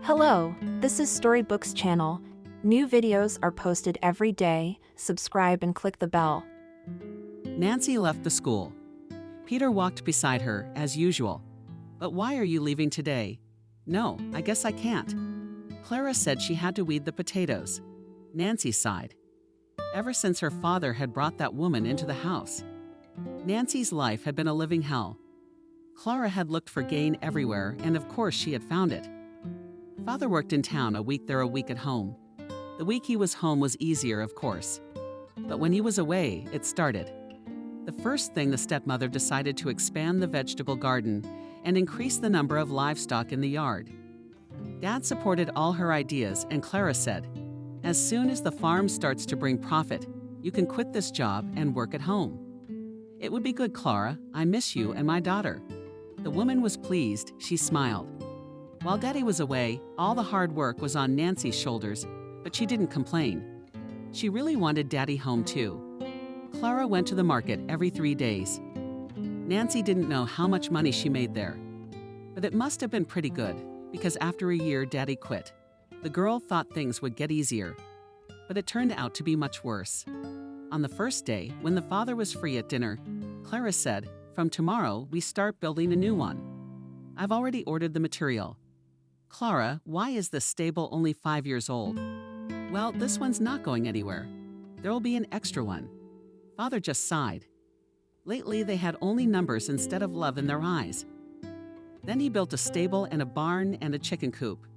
Hello, this is Storybooks channel. New videos are posted every day. Subscribe and click the bell. Nancy left the school. Peter walked beside her, as usual. "But why are you leaving today?" "No, I guess I can't." Clara said she had to weed the potatoes. Nancy sighed. Ever since her father had brought that woman into the house, Nancy's life had been a living hell. Clara had looked for gain everywhere, and of course she had found it. Father worked in town, a week there, a week at home. The week he was home was easier, of course. But when he was away, it started. The first thing, the stepmother decided to expand the vegetable garden and increase the number of livestock in the yard. Dad supported all her ideas, and Clara said, "As soon as the farm starts to bring profit, you can quit this job and work at home." "It would be good, Clara. I miss you and my daughter." The woman was pleased. She smiled. While Daddy was away, all the hard work was on Nancy's shoulders, but she didn't complain. She really wanted Daddy home too. Clara went to the market every 3 days. Nancy didn't know how much money she made there, but it must have been pretty good, because after a year Daddy quit. The girl thought things would get easier, but it turned out to be much worse. On the first day, when the father was free at dinner, Clara said, "From tomorrow, we start building a new one. I've already ordered the material." "Clara, why is this stable only 5 years old?" "Well, this one's not going anywhere. There'll be an extra one." Father just sighed. Lately, they had only numbers instead of love in their eyes. Then he built a stable and a barn and a chicken coop.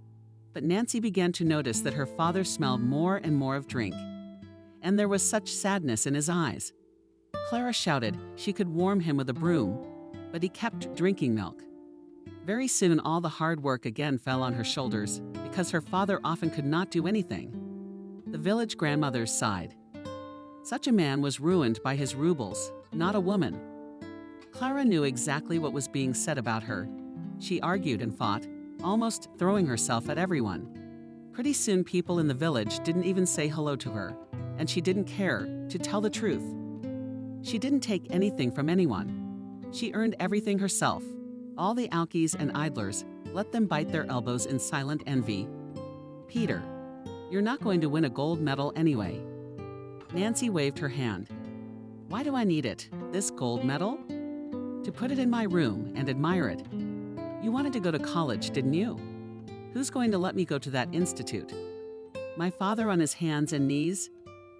But Nancy began to notice that her father smelled more and more of drink. And there was such sadness in his eyes. Clara shouted she could warm him with a broom, but he kept drinking milk. Very soon all the hard work again fell on her shoulders, because her father often could not do anything. The village grandmothers sighed. Such a man was ruined by his rubles, not a woman. Clara knew exactly what was being said about her. She argued and fought, almost throwing herself at everyone. Pretty soon people in the village didn't even say hello to her, and she didn't care, to tell the truth. She didn't take anything from anyone. She earned everything herself. All the alkies and idlers, let them bite their elbows in silent envy. "Peter, you're not going to win a gold medal anyway." Nancy waved her hand. "Why do I need it, this gold medal?" "To put it in my room and admire it." "You wanted to go to college, didn't you?" "Who's going to let me go to that institute?" "My father on his hands and knees.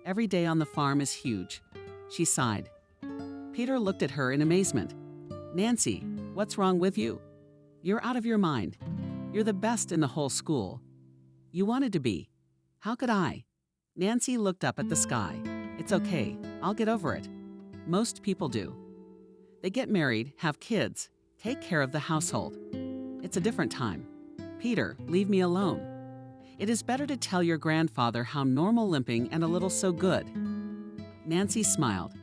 Every day on the farm is huge." She sighed. Peter looked at her in amazement. "Nancy, what's wrong with you? You're out of your mind. You're the best in the whole school." "You wanted to be. How could I?" Nancy looked up at the sky. "It's okay. I'll get over it. Most people do. They get married, have kids, take care of the household. It's a different time. Peter, leave me alone. It is better to tell your grandfather how normal limping and a little so good." Nancy smiled.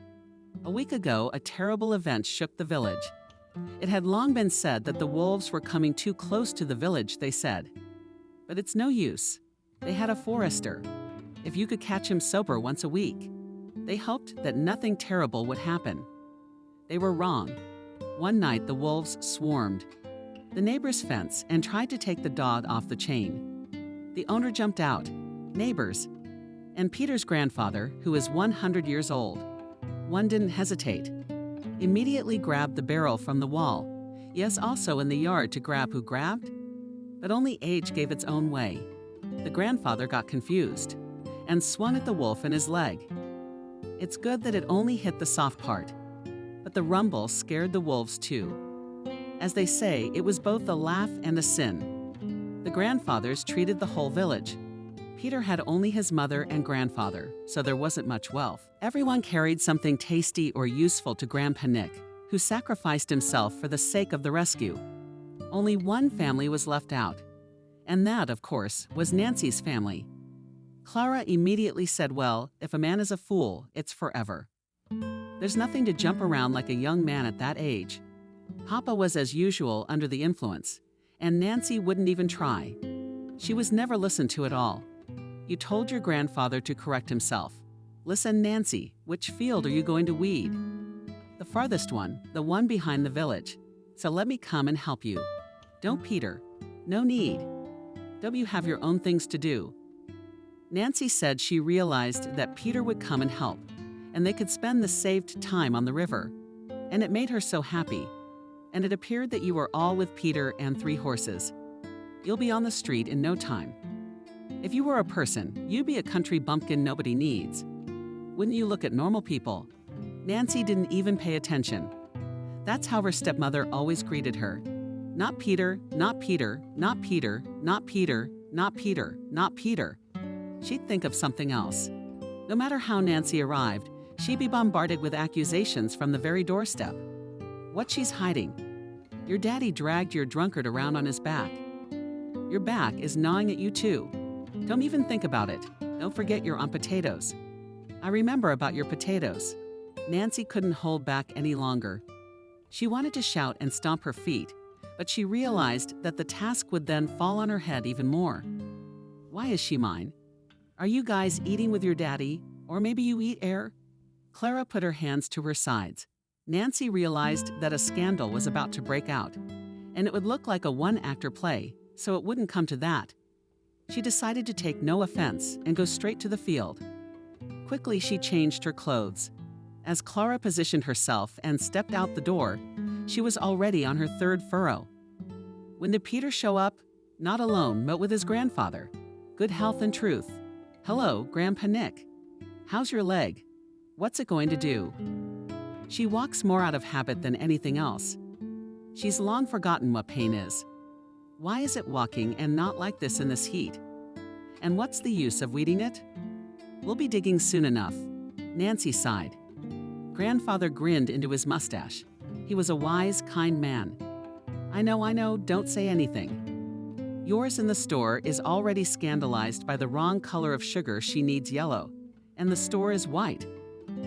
A week ago, a terrible event shook the village. It had long been said that the wolves were coming too close to the village, they said. But it's no use. They had a forester. If you could catch him sober once a week. They hoped that nothing terrible would happen. They were wrong. One night the wolves swarmed the neighbor's fence and tried to take the dog off the chain. The owner jumped out. Neighbors. And Peter's grandfather, who is 100 years old. One didn't hesitate. Immediately grabbed the barrel from the wall. Yes, also in the yard to grab who grabbed? But only age gave its own way. The grandfather got confused and swung at the wolf in his leg. It's good that it only hit the soft part. But the rumble scared the wolves too. As they say, it was both a laugh and a sin. The grandfathers treated the whole village. Peter had only his mother and grandfather, so there wasn't much wealth. Everyone carried something tasty or useful to Grandpa Nick, who sacrificed himself for the sake of the rescue. Only one family was left out, and that, of course, was Nancy's family. Clara immediately said, "Well, if a man is a fool, it's forever. There's nothing to jump around like a young man at that age." Papa was as usual under the influence, and Nancy wouldn't even try. She was never listened to at all. "You told your grandfather to correct himself. Listen, Nancy, which field are you going to weed?" "The farthest one, the one behind the village. So let me come and help you." "Don't, Peter. No need." Don't you have your own things to do?" Nancy said she realized that Peter would come and help, and they could spend the saved time on the river. And it made her so happy. And it appeared that you were all with Peter and 3 horses. You'll be on the street in no time. If you were a person, you'd be a country bumpkin nobody needs. Wouldn't you look at normal people? Nancy didn't even pay attention. That's how her stepmother always greeted her. Not Peter, not Peter, not Peter, not Peter, not Peter, not Peter. She'd think of something else. No matter how Nancy arrived, she'd be bombarded with accusations from the very doorstep. What she's hiding? Your daddy dragged your drunkard around on his back. Your back is gnawing at you too. Don't even think about it. Don't forget you're on potatoes. I remember about your potatoes. Nancy couldn't hold back any longer. She wanted to shout and stomp her feet, but she realized that the task would then fall on her head even more. Why is she mine? Are you guys eating with your daddy? Or maybe you eat air? Clara put her hands to her sides. Nancy realized that a scandal was about to break out, and it would look like a one-actor play, so it wouldn't come to that. She decided to take no offense and go straight to the field. Quickly, she changed her clothes. As Clara positioned herself and stepped out the door, she was already on her 3rd furrow. When did Peter show up? Not alone, but with his grandfather. Good health and truth. Hello, Grandpa Nick. How's your leg? What's it going to do? She walks more out of habit than anything else. She's long forgotten what pain is. Why is it walking and not like this in this heat? And what's the use of weeding it? We'll be digging soon enough. Nancy sighed. Grandfather grinned into his mustache. He was a wise, kind man. I know, don't say anything. Yours in the store is already scandalized by the wrong color of sugar. She needs yellow, and the store is white.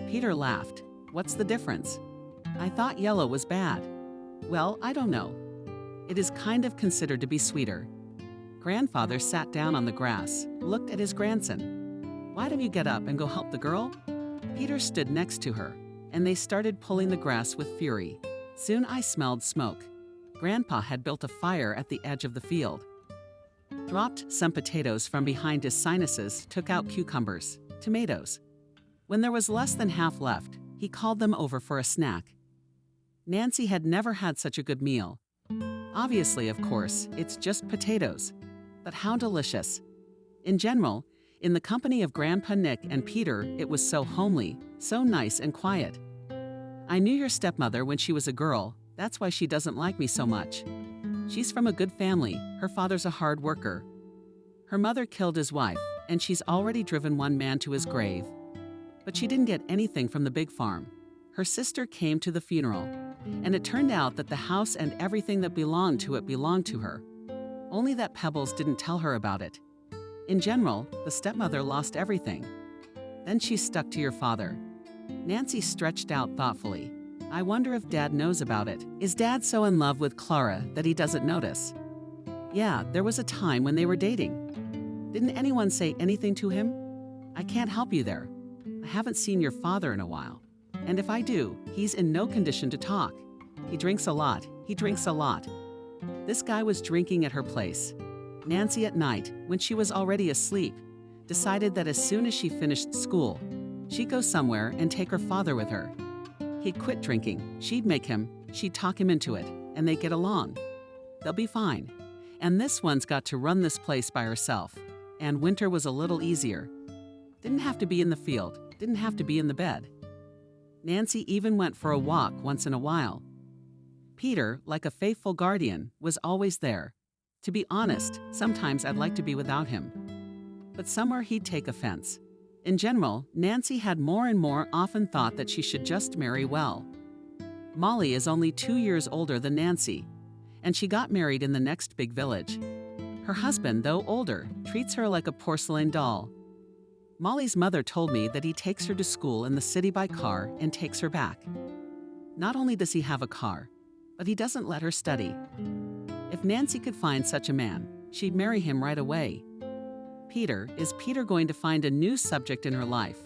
Peter laughed. What's the difference? I thought yellow was bad. Well, I don't know. It is kind of considered to be sweeter. Grandfather sat down on the grass, looked at his grandson. Why don't you get up and go help the girl? Peter stood next to her, and they started pulling the grass with fury. Soon I smelled smoke. Grandpa had built a fire at the edge of the field. Dropped some potatoes from behind his sinuses, took out cucumbers, tomatoes. When there was less than half left, he called them over for a snack. Nancy had never had such a good meal. Obviously, of course, it's just potatoes. But how delicious. In general, in the company of Grandpa Nick and Peter, it was so homely, so nice and quiet. I knew your stepmother when she was a girl. That's why she doesn't like me so much. She's from a good family. Her father's a hard worker. Her mother killed his wife, and she's already driven one man to his grave. But she didn't get anything from the big farm. Her sister came to the funeral, and it turned out that the house and everything that belonged to it belonged to her. Only that Pebbles didn't tell her about it. In general, the stepmother lost everything. Then she's stuck to your father. Nancy stretched out thoughtfully. I wonder if Dad knows about it. Is Dad so in love with Clara that he doesn't notice? Yeah, there was a time when they were dating. Didn't anyone say anything to him? I can't help you there. I haven't seen your father in a while. And if I do, he's in no condition to talk. He drinks a lot. He drinks a lot. This guy was drinking at her place. Nancy at night, when she was already asleep, decided that as soon as she finished school, she'd go somewhere and take her father with her. He'd quit drinking, she'd make him, she'd talk him into it, and they'd get along. They'll be fine. And this one's got to run this place by herself. And winter was a little easier. Didn't have to be in the field, didn't have to be in the bed. Nancy even went for a walk once in a while. Peter, like a faithful guardian, was always there. To be honest, sometimes I'd like to be without him. But somewhere he'd take offense. In general, Nancy had more and more often thought that she should just marry well. Molly is only 2 years older than Nancy, and she got married in the next big village. Her husband, though older, treats her like a porcelain doll. Molly's mother told me that he takes her to school in the city by car and takes her back. Not only does he have a car, but he doesn't let her study. If Nancy could find such a man, she'd marry him right away. Is Peter going to find a new subject in her life?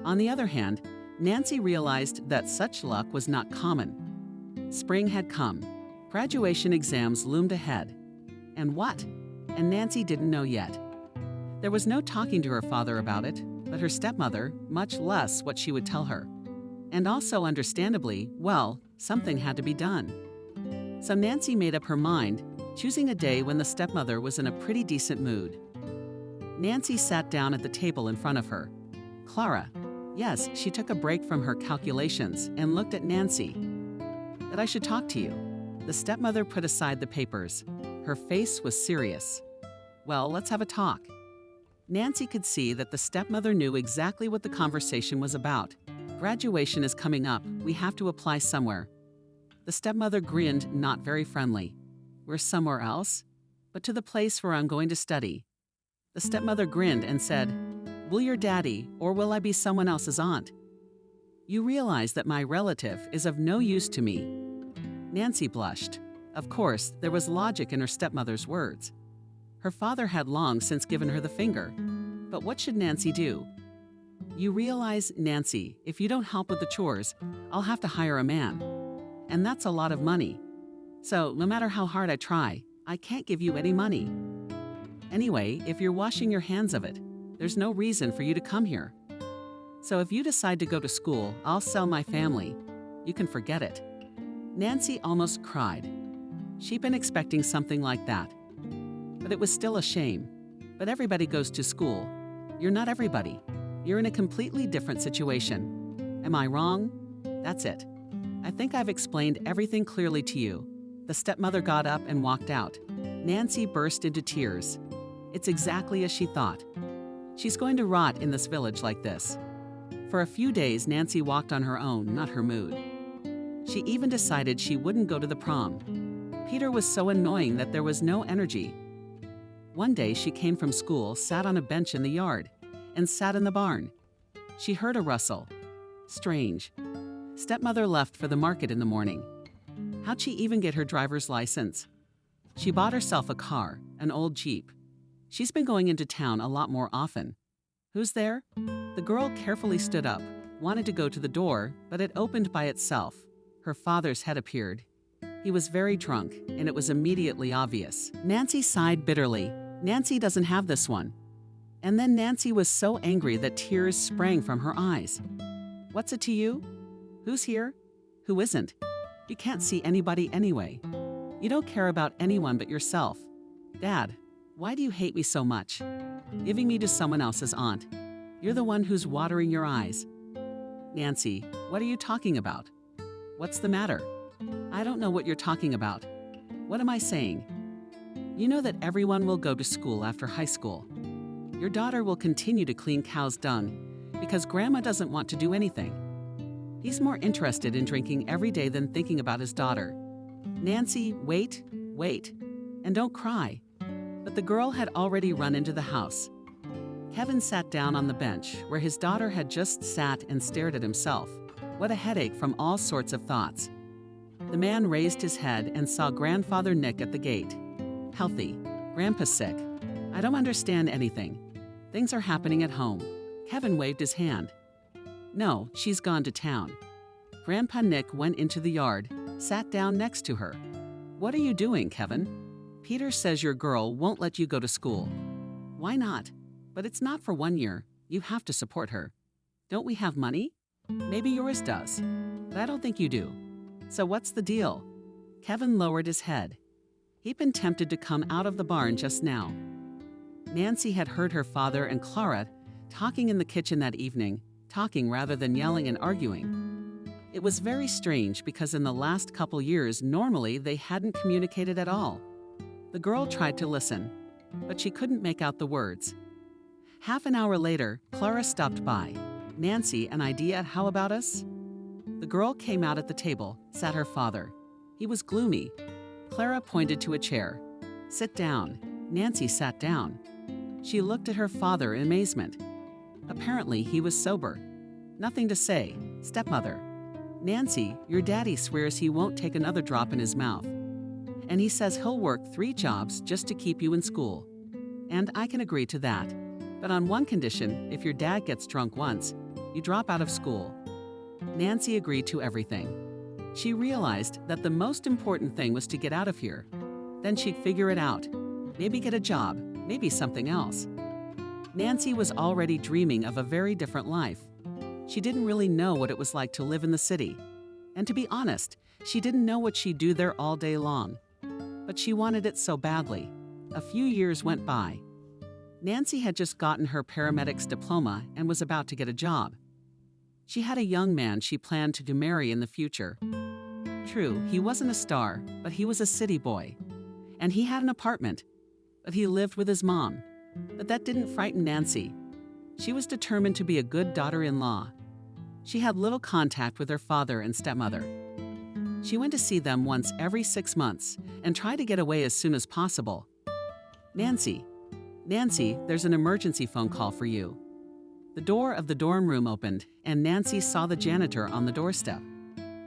On the other hand, Nancy realized that such luck was not common. Spring had come. Graduation exams loomed ahead. And what? and Nancy didn't know yet. There was no talking to her father about it, but her stepmother, much less what she would tell her. And also, understandably, well, something had to be done. So Nancy made up her mind, choosing a day when the stepmother was in a pretty decent mood. Nancy sat down at the table in front of her. Clara, yes, she took a break from her calculations and looked at Nancy. That I should talk to you. The stepmother put aside the papers. Her face was serious. Well, let's have a talk. Nancy could see that the stepmother knew exactly what the conversation was about. Graduation is coming up. We have to apply somewhere. The stepmother grinned, not very friendly. We're somewhere else? But to the place where I'm going to study. The stepmother grinned and said, will your daddy, or will I be someone else's aunt? You realize that my relative is of no use to me. Nancy blushed. Of course, there was logic in her stepmother's words. Her father had long since given her the finger. But what should Nancy do? You realize, Nancy, if you don't help with the chores, I'll have to hire a man. And that's a lot of money. So, no matter how hard I try, I can't give you any money. Anyway, if you're washing your hands of it, there's no reason for you to come here. So if you decide to go to school, I'll sell my family. You can forget it. Nancy almost cried. She'd been expecting something like that. But it was still a shame. But everybody goes to school. You're not everybody. You're in a completely different situation. Am I wrong? That's it. I think I've explained everything clearly to you. The stepmother got up and walked out. Nancy burst into tears. It's exactly as she thought. She's going to rot in this village like this. For a few days, Nancy walked on her own, not her mood. She even decided she wouldn't go to the prom. Peter was so annoying that there was no energy. One day, she came from school, sat on a bench in the yard, and sat in the barn. She heard a rustle. Strange. Stepmother left for the market in the morning. How'd she even get her driver's license? She bought herself a car, an old Jeep. She's been going into town a lot more often. Who's there? The girl carefully stood up, wanted to go to the door, but it opened by itself. Her father's head appeared. He was very drunk, and it was immediately obvious. Nancy sighed bitterly. Nancy doesn't have this one. And then Nancy was so angry that tears sprang from her eyes. What's it to you? Who's here? Who isn't? You can't see anybody anyway. You don't care about anyone but yourself. Dad, why do you hate me so much? Giving me to someone else's aunt. You're the one who's watering your eyes. Nancy, what are you talking about? What's the matter? I don't know what you're talking about. What am I saying? You know that everyone will go to school after high school. Your daughter will continue to clean cow's dung because Grandma doesn't want to do anything. He's more interested in drinking every day than thinking about his daughter. Nancy, wait, and don't cry. But the girl had already run into the house. Kevin sat down on the bench where his daughter had just sat and stared at himself. What a headache from all sorts of thoughts. The man raised his head and saw Grandfather Nick at the gate. Healthy. Grandpa's sick. I don't understand anything. Things are happening at home. Kevin waved his hand. No, she's gone to town. Grandpa Nick went into the yard, sat down next to her. What are you doing, Kevin? Peter says your girl won't let you go to school. Why not? But it's not for 1 year. You have to support her. Don't we have money? Maybe yours does. But I don't think you do. So what's the deal? Kevin lowered his head. He'd been tempted to come out of the barn just now. Nancy had heard her father and Clara talking in the kitchen that evening, talking rather than yelling and arguing. It was very strange because in the last couple years, normally they hadn't communicated at all. The girl tried to listen, but she couldn't make out the words. Half an hour later, Clara stopped by. Nancy, an idea, how about us? The girl came out at the table, sat her father. He was gloomy. Clara pointed to a chair. Sit down. Nancy sat down. She looked at her father in amazement. Apparently, he was sober. Nothing to say. Stepmother. Nancy, your daddy swears he won't take another drop in his mouth. And he says he'll work 3 jobs just to keep you in school. And I can agree to that. But on one condition, if your dad gets drunk once, you drop out of school. Nancy agreed to everything. She realized that the most important thing was to get out of here. Then she'd figure it out. maybe get a job, maybe something else. Nancy was already dreaming of a very different life. She didn't really know what it was like to live in the city. And to be honest, she didn't know what she'd do there all day long. But she wanted it so badly. A few years went by. Nancy had just gotten her paramedic's diploma and was about to get a job. She had a young man she planned to marry in the future. True, he wasn't a star, but he was a city boy. And he had an apartment, but he lived with his mom. But that didn't frighten Nancy. She was determined to be a good daughter-in-law. She had little contact with her father and stepmother. She went to see them once every 6 months and tried to get away as soon as possible. Nancy, there's an emergency phone call for you. The door of the dorm room opened, and Nancy saw the janitor on the doorstep.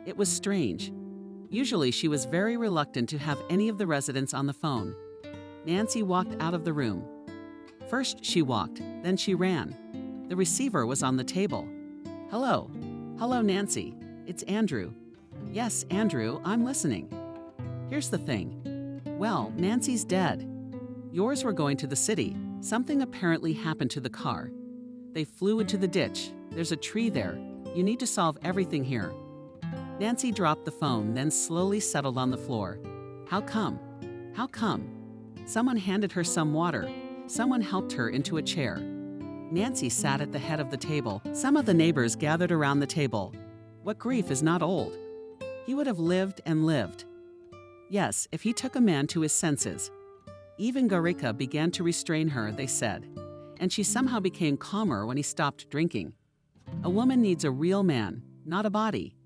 It was strange. Usually she was very reluctant to have any of the residents on the phone. Nancy walked out of the room. First she walked, then she ran. The receiver was on the table. Hello, Nancy. It's Andrew. Yes, Andrew, I'm listening. Here's the thing. Well, Nancy's dead. Yours were going to the city. Something apparently happened to the car. They flew into the ditch. There's a tree there. You need to solve everything here. Nancy dropped the phone, then slowly settled on the floor. How come? Someone handed her some water. Someone helped her into a chair. Nancy sat at the head of the table. Some of the neighbors gathered around the table. What grief is not old? He would have lived and lived. Yes, if he took a man to his senses. Even Garika began to restrain her, they said, and she somehow became calmer when he stopped drinking. A woman needs a real man, not a body.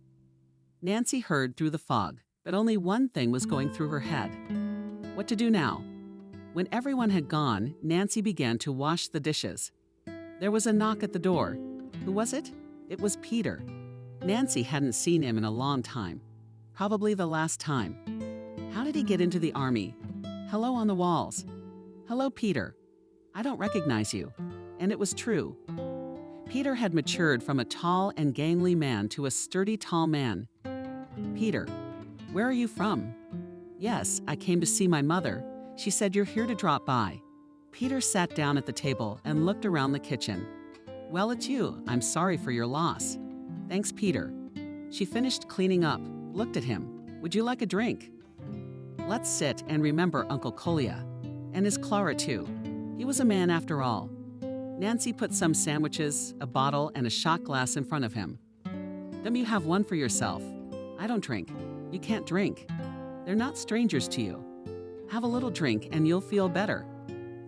Nancy heard through the fog, but only one thing was going through her head. What to do now? When everyone had gone, Nancy began to wash the dishes. There was a knock at the door. Who was it? It was Peter. Nancy hadn't seen him in a long time. Probably the last time. How did he get into the army? Hello on the walls. Hello, Peter. I don't recognize you. And it was true. Peter had matured from a tall and gangly man to a sturdy, tall man. Peter, where are you from? Yes, I came to see my mother. She said you're here to drop by. Peter sat down at the table and looked around the kitchen. Well, it's you. I'm sorry for your loss. Thanks, Peter. She finished cleaning up, looked at him. Would you like a drink? Let's sit and remember Uncle Kolya. And his Clara, too. He was a man after all. Nancy put some sandwiches, a bottle, and a shot glass in front of him. Don't you have one for yourself? I don't drink. You can't drink. They're not strangers to you. Have a little drink and you'll feel better.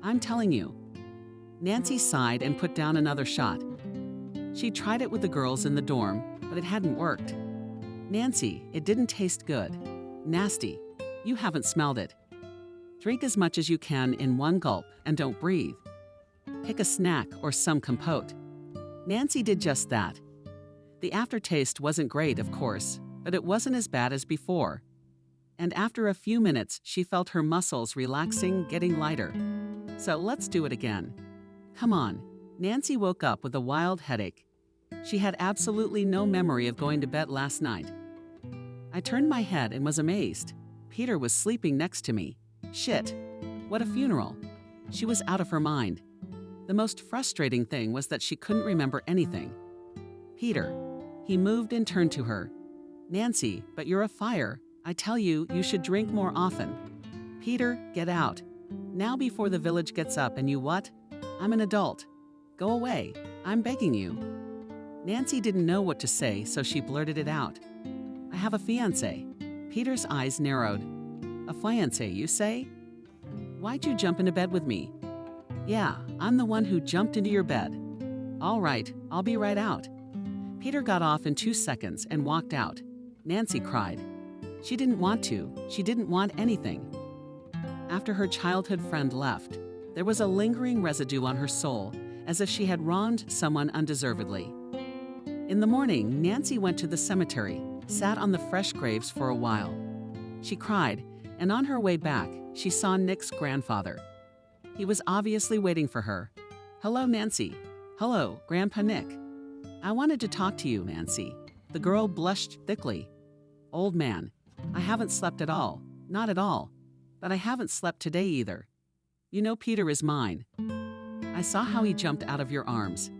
I'm telling you. Nancy sighed and put down another shot. She tried it with the girls in the dorm, but it hadn't worked. Nancy, it didn't taste good. Nasty. You haven't smelled it. Drink as much as you can in one gulp and don't breathe. Pick a snack or some compote. Nancy did just that. The aftertaste wasn't great, of course, but it wasn't as bad as before. And after a few minutes, she felt her muscles relaxing, getting lighter. So let's do it again. Come on. Nancy woke up with a wild headache. She had absolutely no memory of going to bed last night. I turned my head and was amazed. Peter was sleeping next to me. Shit. What a funeral. She was out of her mind. The most frustrating thing was that she couldn't remember anything. Peter. He moved and turned to her. Nancy, but you're a fire. I tell you, you should drink more often. Peter, get out. Now before the village gets up and you what? I'm an adult. Go away. I'm begging you. Nancy didn't know what to say, so she blurted it out. I have a fiancé. Peter's eyes narrowed. A fiancé, you say? Why'd you jump into bed with me? Yeah, I'm the one who jumped into your bed. All right, I'll be right out. Peter got off in 2 seconds and walked out. Nancy cried. She didn't want to. She didn't want anything. After her childhood friend left, there was a lingering residue on her soul, as if she had wronged someone undeservedly. In the morning, Nancy went to the cemetery, sat on the fresh graves for a while. She cried, and on her way back, she saw Nick's grandfather. He was obviously waiting for her. Hello, Nancy. Hello, Grandpa Nick. I wanted to talk to you, Nancy. The girl blushed thickly. Old man, I haven't slept at all. Not at all. But I haven't slept today either. You know Peter is mine. I saw how he jumped out of your arms.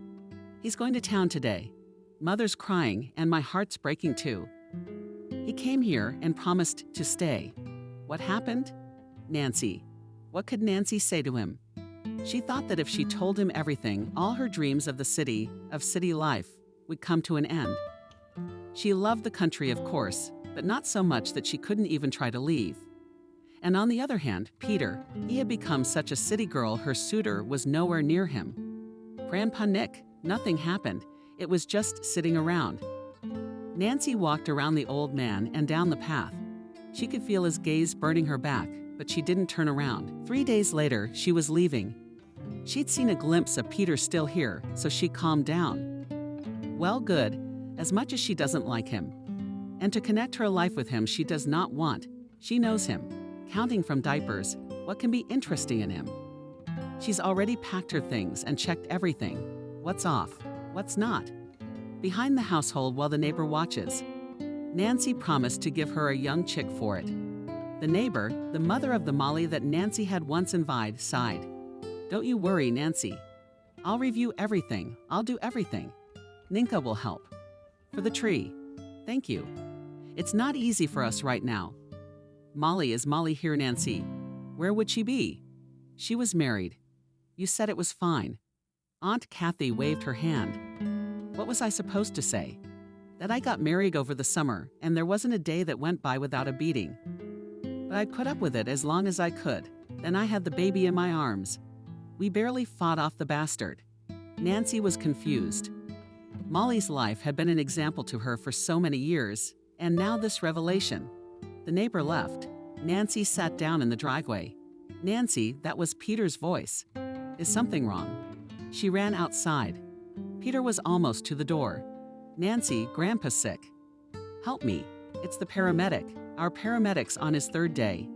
He's going to town today. Mother's crying, and my heart's breaking too. He came here and promised to stay. What happened? Nancy. What could Nancy say to him? She thought that if she told him everything, all her dreams of the city, of city life, would come to an end. She loved the country, of course, but not so much that she couldn't even try to leave. And on the other hand, Peter, he had become such a city girl, her suitor was nowhere near him. Grandpa Nick, nothing happened. It was just sitting around. Nancy walked around the old man and down the path. She could feel his gaze burning her back, but she didn't turn around. 3 days later, she was leaving. She'd seen a glimpse of Peter still here, so she calmed down. Well, good, as much as she doesn't like him. And to connect her life with him she does not want. She knows him. Counting from diapers, what can be interesting in him? She's already packed her things and checked everything. What's off? What's not? Behind the household while the neighbor watches. Nancy promised to give her a young chick for it. The neighbor, the mother of the Molly that Nancy had once envied, sighed. Don't you worry, Nancy. I'll review everything. I'll do everything. Ninka will help. For the tree. Thank you. It's not easy for us right now. Molly, is Molly here, Nancy? Where would she be? She was married. You said it was fine. Aunt Kathy waved her hand. What was I supposed to say? That I got married over the summer, and there wasn't a day that went by without a beating. But I'd put up with it as long as I could. Then I had the baby in my arms. We barely fought off the bastard. Nancy was confused. Molly's life had been an example to her for so many years, and now this revelation. The neighbor left. Nancy sat down in the driveway. Nancy, that was Peter's voice. Is something wrong? She ran outside. Peter was almost to the door. Nancy, Grandpa's sick. Help me. It's the paramedic. Our paramedic's on his 3rd day.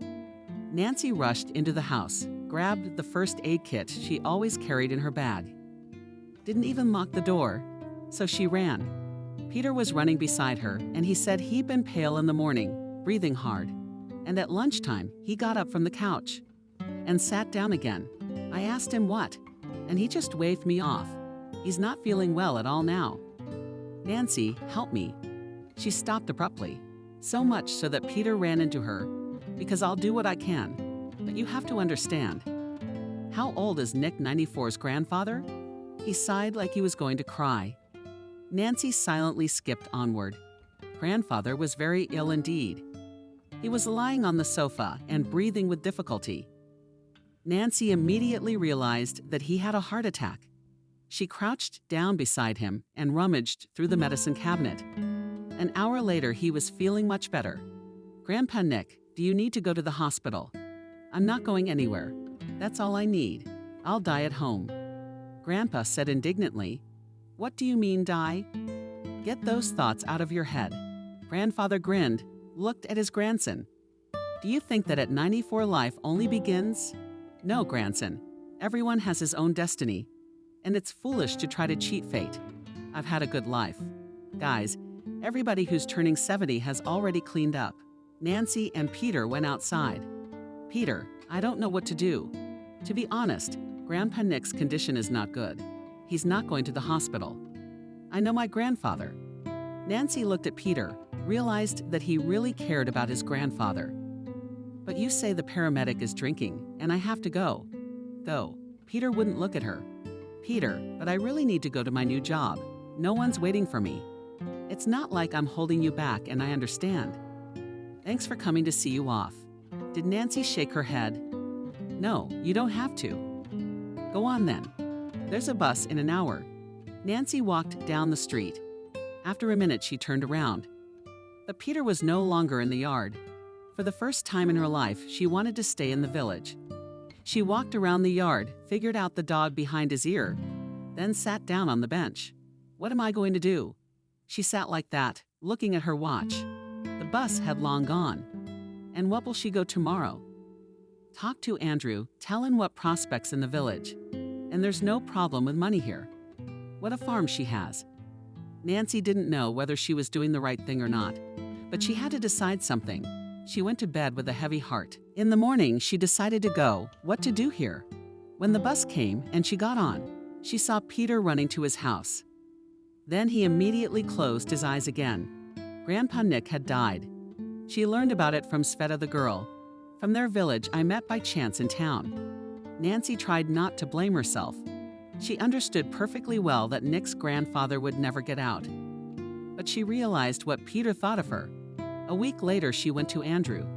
Nancy rushed into the house, grabbed the first aid kit she always carried in her bag. Didn't even lock the door, so she ran. Peter was running beside her, and he said he'd been pale in the morning, breathing hard. And at lunchtime, he got up from the couch and sat down again. I asked him what, and he just waved me off. He's not feeling well at all now. Nancy, help me. She stopped abruptly, so much so that Peter ran into her, because I'll do what I can, but you have to understand. How old is Nick 94's grandfather? He sighed like he was going to cry. Nancy silently skipped onward. Grandfather was very ill indeed. He was lying on the sofa and breathing with difficulty. Nancy immediately realized that he had a heart attack. She crouched down beside him and rummaged through the medicine cabinet. An hour later, he was feeling much better. Grandpa Nick, do you need to go to the hospital? I'm not going anywhere. That's all I need. I'll die at home. Grandpa said indignantly, What do you mean, die? Get those thoughts out of your head. Grandfather grinned, looked at his grandson. Do you think that at 94 life only begins? No, grandson. Everyone has his own destiny. And it's foolish to try to cheat fate. I've had a good life. Guys, everybody who's turning 70 has already cleaned up. Nancy and Peter went outside. Peter, I don't know what to do. To be honest, Grandpa Nick's condition is not good. He's not going to the hospital. I know my grandfather. Nancy looked at Peter, realized that he really cared about his grandfather. But you say the paramedic is drinking, and I have to go. Go. Peter wouldn't look at her. Peter, but I really need to go to my new job. No one's waiting for me. It's not like I'm holding you back, and I understand. Thanks for coming to see you off. Did Nancy shake her head? No, you don't have to. Go on then. There's a bus in an hour. Nancy walked down the street. After a minute, she turned around. But Peter was no longer in the yard. For the first time in her life, she wanted to stay in the village. She walked around the yard, figured out the dog behind his ear, then sat down on the bench. What am I going to do? She sat like that, looking at her watch. The bus had long gone. And what will she go tomorrow? Talk to Andrew, tell him what prospects in the village. And there's no problem with money here. What a farm she has. Nancy didn't know whether she was doing the right thing or not, but she had to decide something. She went to bed with a heavy heart. In the morning, she decided to go. What to do here? When the bus came and she got on, she saw Peter running to his house. Then he immediately closed his eyes again. Grandpa Nick had died. She learned about it from Sveta the girl, from their village I met by chance in town. Nancy tried not to blame herself. She understood perfectly well that Nick's grandfather would never get out. But she realized what Peter thought of her. A week later, she went to Andrew.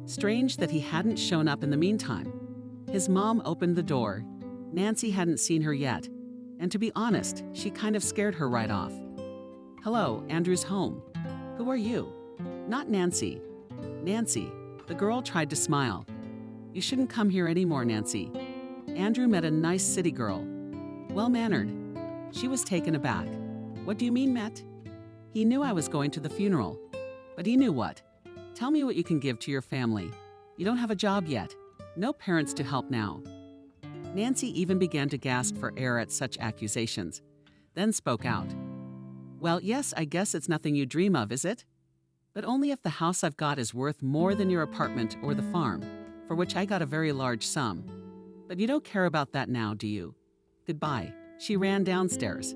Strange that he hadn't shown up in the meantime. His mom opened the door. Nancy hadn't seen her yet, and to be honest, she kind of scared her right off. "Hello, Andrew's home. Who are you?" "Not Nancy." "Nancy." The girl tried to smile. "You shouldn't come here anymore, Nancy." Andrew met a nice city girl. Well-mannered. She was taken aback. "What do you mean, met?" He knew I was going to the funeral. But he knew what? "Tell me what you can give to your family. You don't have a job yet. No parents to help now." Nancy even began to gasp for air at such accusations, then spoke out. "Well, yes, I guess it's nothing you dream of, is it? But only if the house I've got is worth more than your apartment or the farm, for which I got a very large sum. But you don't care about that now, do you? Goodbye." She ran downstairs.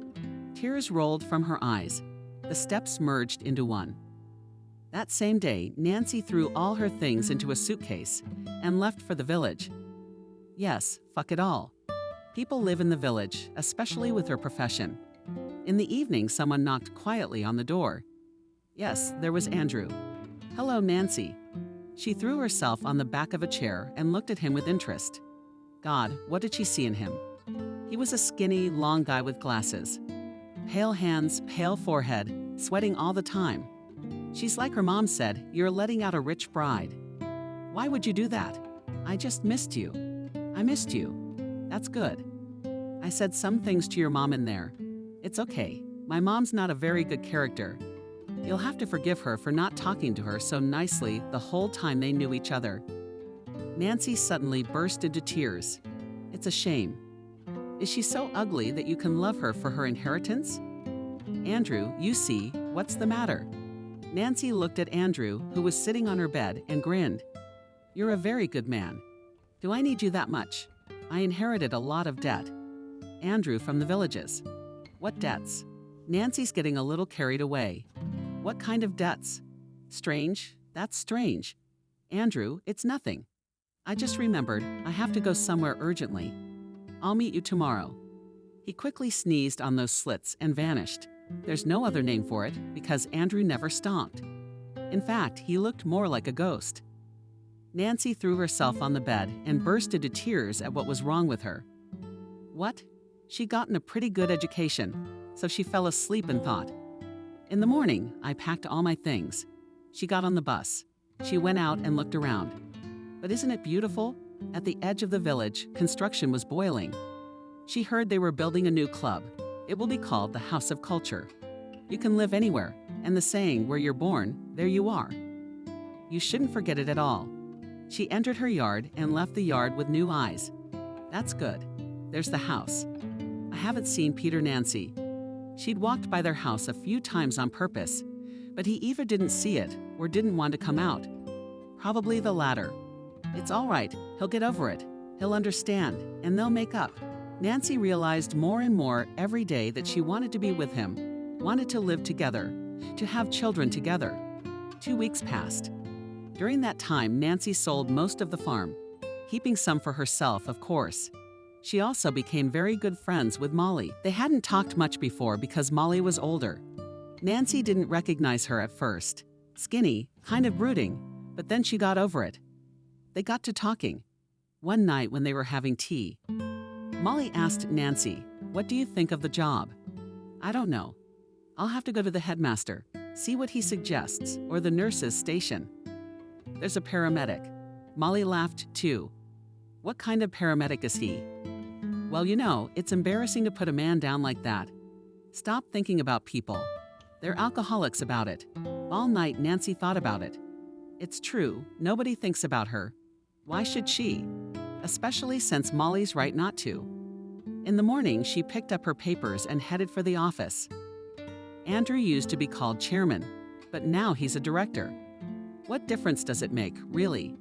Tears rolled from her eyes. The steps merged into one. That same day, Nancy threw all her things into a suitcase and left for the village. Yes, fuck it all. People live in the village, especially with her profession. In the evening, someone knocked quietly on the door. Yes, there was Andrew. "Hello, Nancy." She threw herself on the back of a chair and looked at him with interest. God, what did she see in him? He was a skinny, long guy with glasses. Pale hands, pale forehead, sweating all the time. She's like her mom said, "You're letting out a rich bride." "Why would you do that?" "I just missed you." "I missed you." "That's good." "I said some things to your mom in there." "It's okay. My mom's not a very good character. You'll have to forgive her for not talking to her so nicely the whole time they knew each other." Nancy suddenly burst into tears. "It's a shame. Is she so ugly that you can love her for her inheritance?" "Andrew, you see, what's the matter?" Nancy looked at Andrew, who was sitting on her bed, and grinned. "You're a very good man. Do I need you that much? I inherited a lot of debt." Andrew from the villages. "What debts?" Nancy's getting a little carried away. "What kind of debts?" "Strange. That's strange." "Andrew, it's nothing. I just remembered I have to go somewhere urgently. I'll meet you tomorrow." He quickly sneezed on those slits and vanished. There's no other name for it because Andrew never stomped. In fact, he looked more like a ghost. Nancy threw herself on the bed and burst into tears at what was wrong with her. What? She'd gotten a pretty good education, so she fell asleep and thought. In the morning, I packed all my things. She got on the bus. She went out and looked around. But isn't it beautiful? At the edge of the village, construction was boiling. She heard they were building a new club. It will be called the House of Culture. You can live anywhere, and the saying, "Where you're born, there you are." You shouldn't forget it at all. She entered her yard and left the yard with new eyes. That's good. There's the house. I haven't seen Peter Nancy. She'd walked by their house a few times on purpose, but he either didn't see it or didn't want to come out. Probably the latter. It's all right. He'll get over it. He'll understand, and they'll make up. Nancy realized more and more every day that she wanted to be with him, wanted to live together, to have children together. 2 weeks passed. During that time, Nancy sold most of the farm, keeping some for herself, of course. She also became very good friends with Molly. They hadn't talked much before because Molly was older. Nancy didn't recognize her at first. Skinny, kind of brooding, but then she got over it. They got to talking. One night when they were having tea, Molly asked Nancy, "What do you think of the job?" "I don't know. I'll have to go to the headmaster, see what he suggests, or the nurse's station." "There's a paramedic." Molly laughed too. "What kind of paramedic is he?" "Well, you know, it's embarrassing to put a man down like that. Stop thinking about people. They're alcoholics about it." All night Nancy thought about it. It's true, nobody thinks about her. Why should she? Especially since Molly's right not to. In the morning, she picked up her papers and headed for the office. Andrew used to be called chairman, but now he's a director. What difference does it make, really?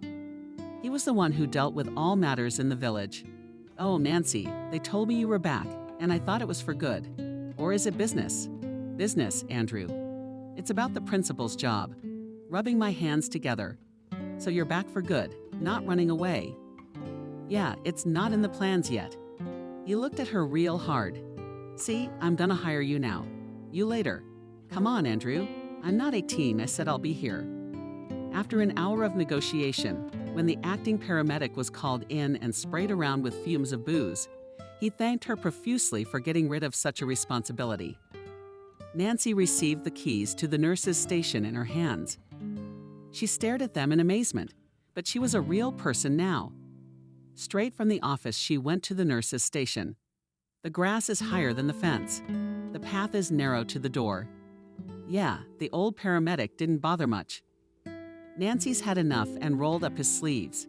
He was the one who dealt with all matters in the village. "Oh, Nancy, they told me you were back, and I thought it was for good. Or is it business?" "Business, Andrew. It's about the principal's job. Rubbing my hands together. So you're back for good, not running away." "Yeah, it's not in the plans yet." He looked at her real hard. "See, I'm gonna hire you now. You later. Come on, Andrew. I'm not 18, I said I'll be here." After an hour of negotiation, when the acting paramedic was called in and sprayed around with fumes of booze, he thanked her profusely for getting rid of such a responsibility. Nancy received the keys to the nurse's station in her hands. She stared at them in amazement, but she was a real person now. Straight from the office, she went to the nurse's station. The grass is higher than the fence. The path is narrow to the door. Yeah, the old paramedic didn't bother much. Nancy's had enough and rolled up his sleeves.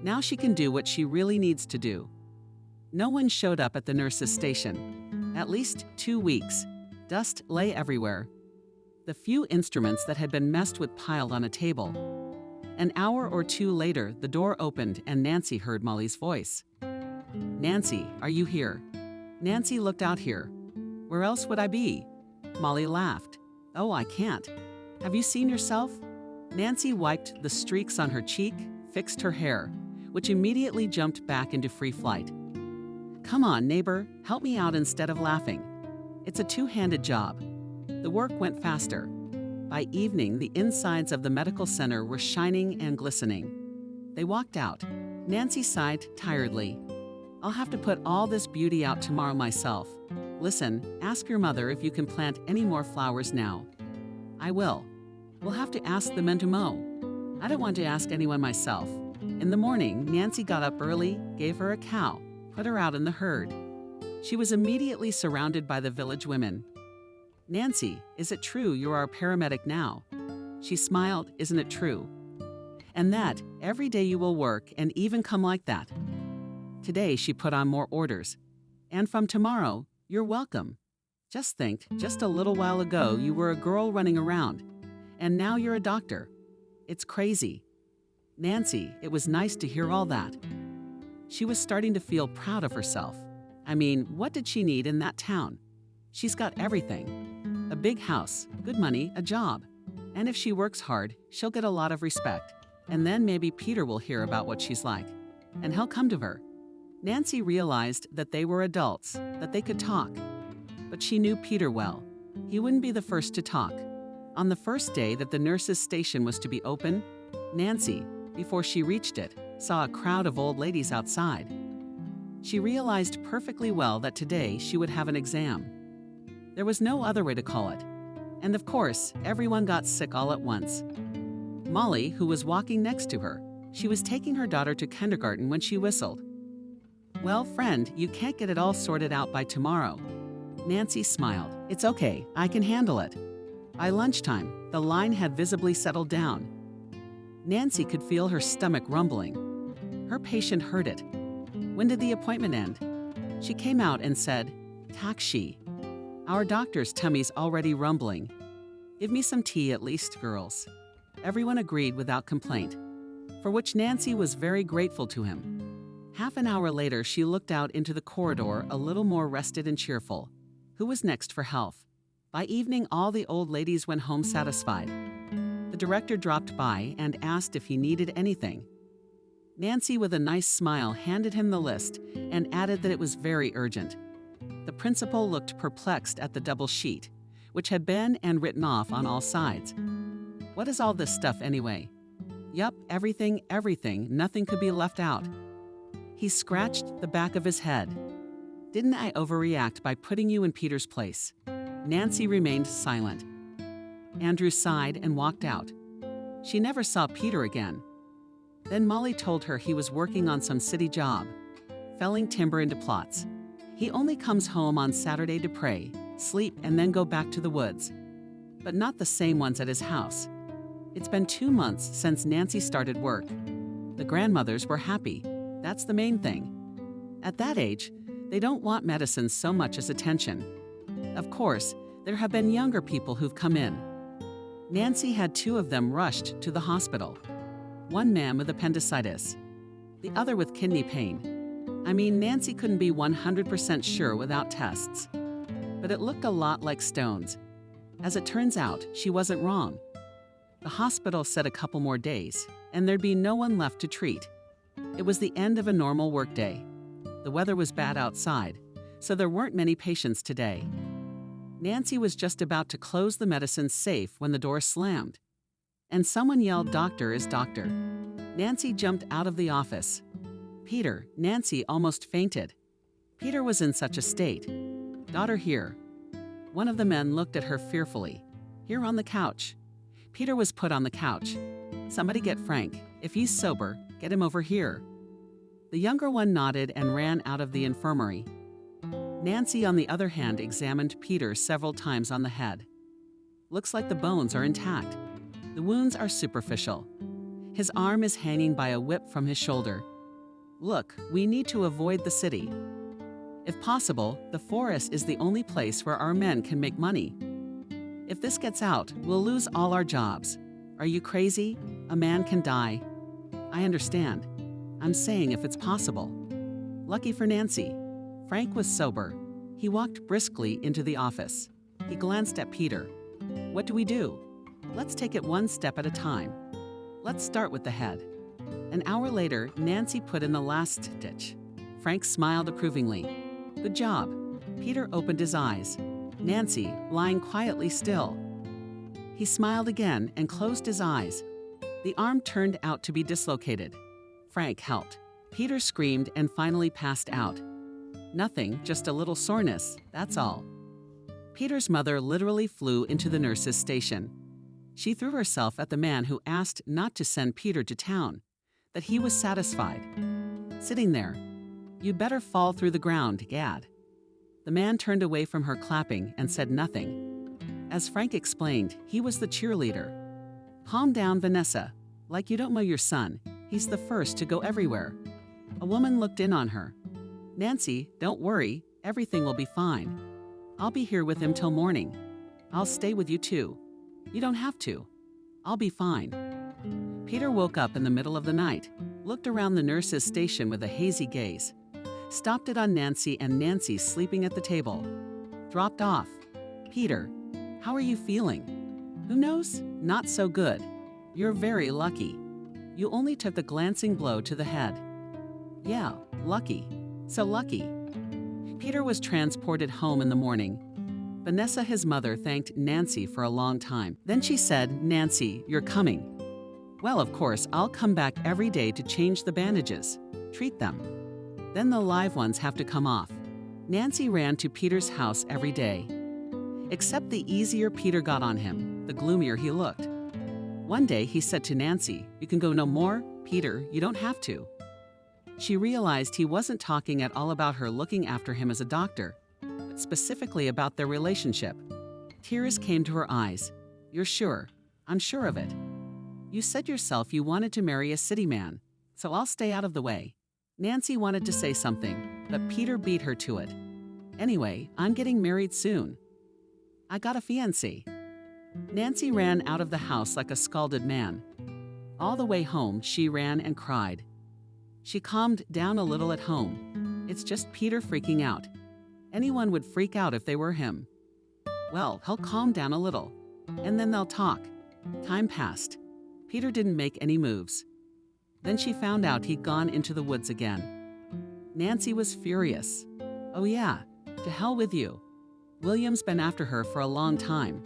Now she can do what she really needs to do. No one showed up at the nurse's station. At least 2 weeks. Dust lay everywhere. The few instruments that had been messed with piled on a table. An hour or two later, the door opened and Nancy heard Molly's voice. "Nancy, are you here?" Nancy looked out here. "Where else would I be?" Molly laughed. "Oh, I can't. Have you seen yourself?" Nancy wiped the streaks on her cheek, fixed her hair, which immediately jumped back into free flight. "Come on, neighbor, help me out instead of laughing. It's a two-handed job." The work went faster. By evening, the insides of the medical center were shining and glistening. They walked out. Nancy sighed tiredly. "I'll have to put all this beauty out tomorrow myself. Listen, ask your mother if you can plant any more flowers now." "I will. We'll have to ask the men to mow." "I don't want to ask anyone myself." In the morning, Nancy got up early, gave her a cow, put her out in the herd. She was immediately surrounded by the village women. "Nancy, is it true you are a paramedic now?" She smiled. "Isn't it true? And that every day you will work and even come like that." Today she put on more orders. "And from tomorrow, you're welcome. Just think, just a little while ago you were a girl running around, and now you're a doctor. It's crazy." Nancy, it was nice to hear all that. She was starting to feel proud of herself. I mean, what did she need in that town? She's got everything. A big house, good money, a job. And if she works hard, she'll get a lot of respect. And then maybe Peter will hear about what she's like, and he'll come to her. Nancy realized that they were adults, that they could talk. But she knew Peter well. He wouldn't be the first to talk. On the first day that the nurse's station was to be open, Nancy, before she reached it, saw a crowd of old ladies outside. She realized perfectly well that today she would have an exam. There was no other way to call it. And of course, everyone got sick all at once. Molly, who was walking next to her, she was taking her daughter to kindergarten when she whistled. "Well, friend, you can't get it all sorted out by tomorrow." Nancy smiled. "It's okay, I can handle it." By lunchtime, the line had visibly settled down. Nancy could feel her stomach rumbling. Her patient heard it. When did the appointment end? She came out and said, "Takshi. Our doctor's tummy's already rumbling. Give me some tea at least, girls." Everyone agreed without complaint, for which Nancy was very grateful to him. Half an hour later, she looked out into the corridor a little more rested and cheerful. Who was next for health? By evening, all the old ladies went home satisfied. The director dropped by and asked if he needed anything. Nancy, with a nice smile, handed him the list and added that it was very urgent. The principal looked perplexed at the double sheet, which had been and written off on all sides. "What is all this stuff anyway?" "Yup, everything, nothing could be left out." He scratched the back of his head. "Didn't I overreact by putting you in Peter's place?" Nancy remained silent. Andrew sighed and walked out. She never saw Peter again. Then Molly told her he was working on some city job, felling timber into plots. He only comes home on Saturday to pray, sleep, and then go back to the woods. But not the same ones at his house. It's been 2 months since Nancy started work. The grandmothers were happy. That's the main thing. At that age, they don't want medicine so much as attention. Of course, there have been younger people who've come in. Nancy had 2 of them rushed to the hospital. one man with appendicitis, the other with kidney pain. I mean, Nancy couldn't be 100% sure without tests. But it looked a lot like stones. As it turns out, she wasn't wrong. The hospital said a couple more days, and there'd be no one left to treat. It was the end of a normal workday. The weather was bad outside, so there weren't many patients today. Nancy was just about to close the medicine safe when the door slammed, and someone yelled, "Doctor is doctor." Nancy jumped out of the office. "Peter," Nancy almost fainted. Peter was in such a state. "Daughter here." One of the men looked at her fearfully. "Here on the couch." Peter was put on the couch. "Somebody get Frank. If he's sober, get him over here." The younger one nodded and ran out of the infirmary. Nancy, on the other hand, examined Peter several times on the head. "Looks like the bones are intact. The wounds are superficial. His arm is hanging by a whip from his shoulder. Look, we need to avoid the city. If possible, the forest is the only place where our men can make money. If this gets out, we'll lose all our jobs. Are you crazy? A man can die." "I understand. I'm saying if it's possible." Lucky for Nancy, Frank was sober. He walked briskly into the office. He glanced at Peter. "What do we do? Let's take it one step at a time. Let's start with the head." An hour later, Nancy put in the last stitch. Frank smiled approvingly. "Good job." Peter opened his eyes. Nancy, lying quietly still. He smiled again and closed his eyes. The arm turned out to be dislocated. Frank helped. Peter screamed and finally passed out. "Nothing, just a little soreness, that's all." Peter's mother literally flew into the nurse's station. She threw herself at the man who asked not to send Peter to town, that he was satisfied. Sitting there, "You better fall through the ground, Gad." The man turned away from her clapping and said nothing. As Frank explained, he was the cheerleader. "Calm down, Vanessa. Like you don't know your son. He's the first to go everywhere." A woman looked in on her. "Nancy, don't worry. Everything will be fine. I'll be here with him till morning. I'll stay with you too. You don't have to. I'll be fine." Peter woke up in the middle of the night, looked around the nurse's station with a hazy gaze, stopped it on Nancy and Nancy sleeping at the table. Dropped off. "Peter, how are you feeling?" "Who knows? Not so good. You're very lucky. You only took the glancing blow to the head." "Yeah, lucky. So lucky." Peter was transported home in the morning. Vanessa, his mother, thanked Nancy for a long time. Then she said, "Nancy, you're coming." "Well, of course, I'll come back every day to change the bandages. Treat them. Then the live ones have to come off." Nancy ran to Peter's house every day. Except the easier Peter got on him, the gloomier he looked. One day he said to Nancy, "You can go no more? Peter, you don't have to." She realized he wasn't talking at all about her looking after him as a doctor, but specifically about their relationship. Tears came to her eyes. "You're sure?" "I'm sure of it. You said yourself you wanted to marry a city man, so I'll stay out of the way." Nancy wanted to say something, but Peter beat her to it. "Anyway, I'm getting married soon. I got a fiancé." Nancy ran out of the house like a scalded man. All the way home, she ran and cried. She calmed down a little at home. It's just Peter freaking out. Anyone would freak out if they were him. Well, he'll calm down a little, and then they'll talk. Time passed. Peter didn't make any moves. Then she found out he'd gone into the woods again. Nancy was furious. "Oh yeah, to hell with you. William's been after her for a long time.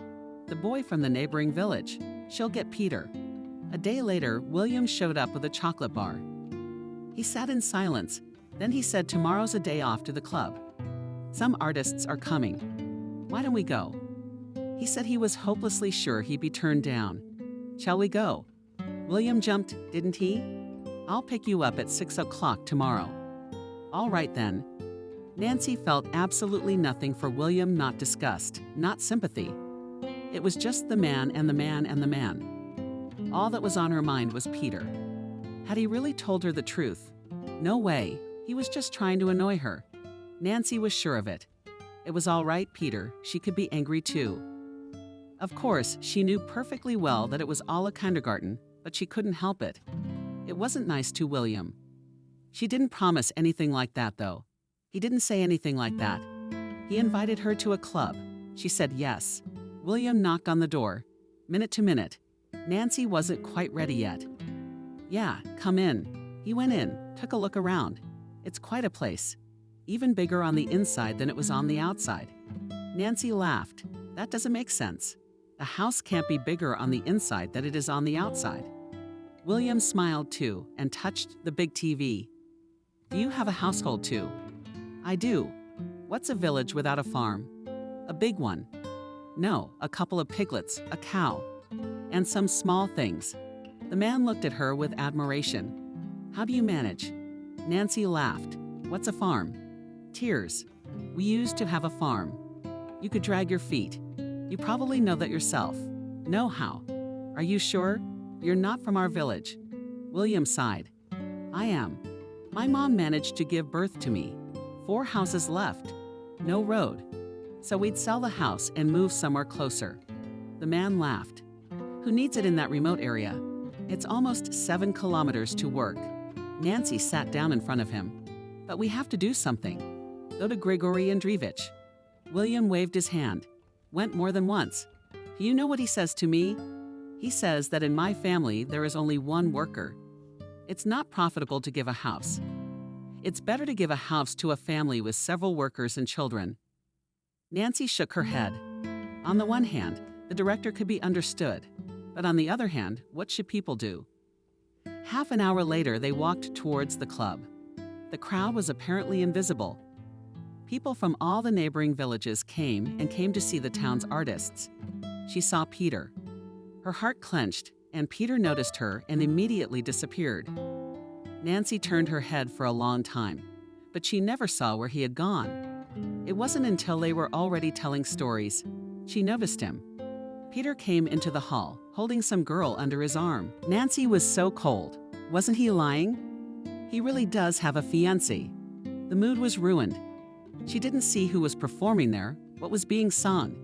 The boy from the neighboring village. She'll get Peter." A day later, William showed up with a chocolate bar. He sat in silence. Then he said tomorrow's a day off to the club. "Some artists are coming. Why don't we go?" He said he was hopelessly sure he'd be turned down. "Shall we go?" William jumped, didn't he? "I'll pick you up at 6 o'clock tomorrow." "All right then." Nancy felt absolutely nothing for William, not disgust, not sympathy. It was just the man and the man and the man. All that was on her mind was Peter. Had he really told her the truth? No way. He was just trying to annoy her. Nancy was sure of it. It was all right, Peter. She could be angry too. Of course, she knew perfectly well that it was all a kindergarten, but she couldn't help it. It wasn't nice to William. She didn't promise anything like that, though. He didn't say anything like that. He invited her to a club. She said yes. William knocked on the door. Minute to minute. Nancy wasn't quite ready yet. Yeah, come in. He went in, took a look around. It's quite a place. Even bigger on the inside than it was on the outside. Nancy laughed. That doesn't make sense. A house can't be bigger on the inside than it is on the outside. William smiled too and touched the big TV. Do you have a household too? I do. What's a village without a farm? A big one. No, a couple of piglets, a cow, and some small things. The man looked at her with admiration. How do you manage? Nancy laughed. What's a farm? Tears. We used to have a farm. You could drag your feet. You probably know that yourself. Know how. Are you sure? You're not from our village. William sighed. I am. My mom managed to give birth to me. 4 houses left. No road. So we'd sell the house and move somewhere closer. The man laughed. Who needs it in that remote area? It's almost 7 kilometers to work. Nancy sat down in front of him. But we have to do something. Go to Grigory Andreevich. William waved his hand. Went more than once. Do you know what he says to me? He says that in my family there is only one worker. It's not profitable to give a house. It's better to give a house to a family with several workers and children. Nancy shook her head. On the one hand, the director could be understood. But on the other hand, what should people do? Half an hour later, they walked towards the club. The crowd was apparently invisible. People from all the neighboring villages came to see the town's artists. She saw Peter. Her heart clenched, and Peter noticed her and immediately disappeared. Nancy turned her head for a long time, but she never saw where he had gone. It wasn't until they were already telling stories she noticed him. Peter came into the hall, holding some girl under his arm. Nancy was so cold. Wasn't he lying? He really does have a fiancée. The mood was ruined. She didn't see who was performing there, what was being sung.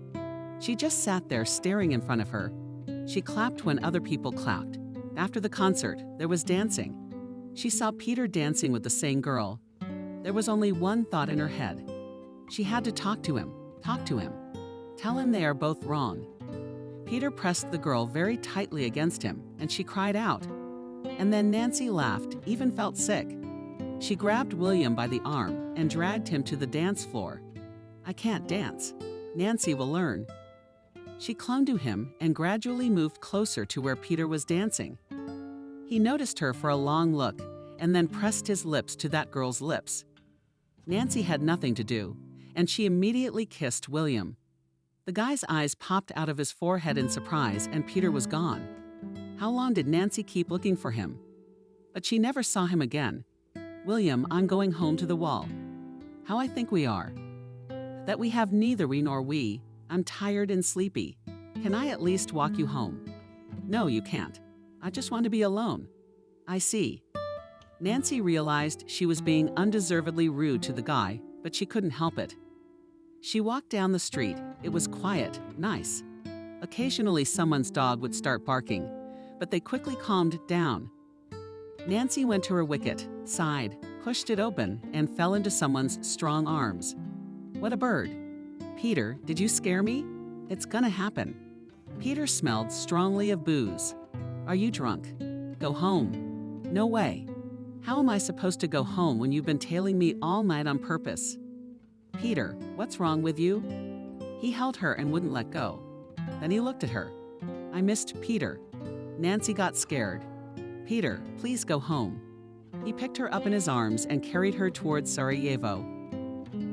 She just sat there staring in front of her. She clapped when other people clapped. After the concert, there was dancing. She saw Peter dancing with the same girl. There was only one thought in her head. She had to talk to him. Tell him they are both wrong. Peter pressed the girl very tightly against him, and she cried out. And then Nancy laughed, even felt sick. She grabbed William by the arm and dragged him to the dance floor. I can't dance. Nancy will learn. She clung to him and gradually moved closer to where Peter was dancing. He noticed her for a long look and then pressed his lips to that girl's lips. Nancy had nothing to do, and she immediately kissed William. The guy's eyes popped out of his forehead in surprise, and Peter was gone. How long did Nancy keep looking for him? But she never saw him again. William, I'm going home to the wall. How I think we are. That we have neither we nor we. I'm tired and sleepy. Can I at least walk you home? No, you can't. I just want to be alone. I see. Nancy realized she was being undeservedly rude to the guy, but she couldn't help it. She walked down the street. It was quiet, nice. Occasionally someone's dog would start barking, but they quickly calmed down. Nancy went to her wicket, sighed, pushed it open, and fell into someone's strong arms. What a bird. Peter, did you scare me? It's gonna happen. Peter smelled strongly of booze. Are you drunk? Go home. No way. How am I supposed to go home when you've been tailing me all night on purpose? Peter, what's wrong with you? He held her and wouldn't let go. Then he looked at her. I missed Peter. Nancy got scared. Peter, please go home. He picked her up in his arms and carried her towards Sarajevo.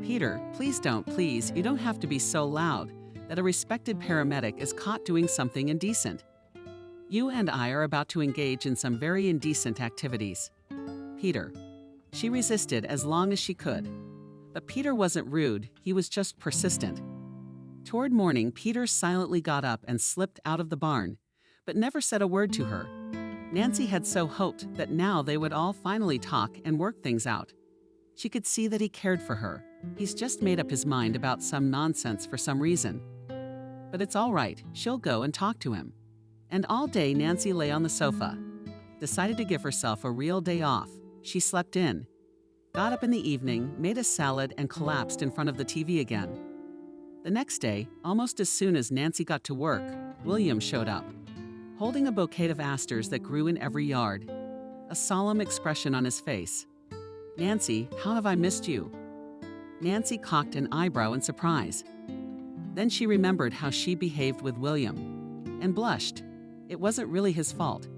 Peter, please don't, please, you don't have to be so loud that a respected paramedic is caught doing something indecent. You and I are about to engage in some very indecent activities. Peter. She resisted as long as she could. But Peter wasn't rude, he was just persistent. Toward morning, Peter silently got up and slipped out of the barn, but never said a word to her. Nancy had so hoped that now they would all finally talk and work things out. She could see that he cared for her. He's just made up his mind about some nonsense for some reason. But it's all right, she'll go and talk to him. And all day Nancy lay on the sofa. decided to give herself a real day off. She slept in, got up in the evening, made a salad, and collapsed in front of the TV again. The next day, almost as soon as Nancy got to work, William showed up, holding a bouquet of asters that grew in every yard, a solemn expression on his face. "Nancy, how have I missed you?" Nancy cocked an eyebrow in surprise. Then she remembered how she behaved with William and blushed. It wasn't really his fault.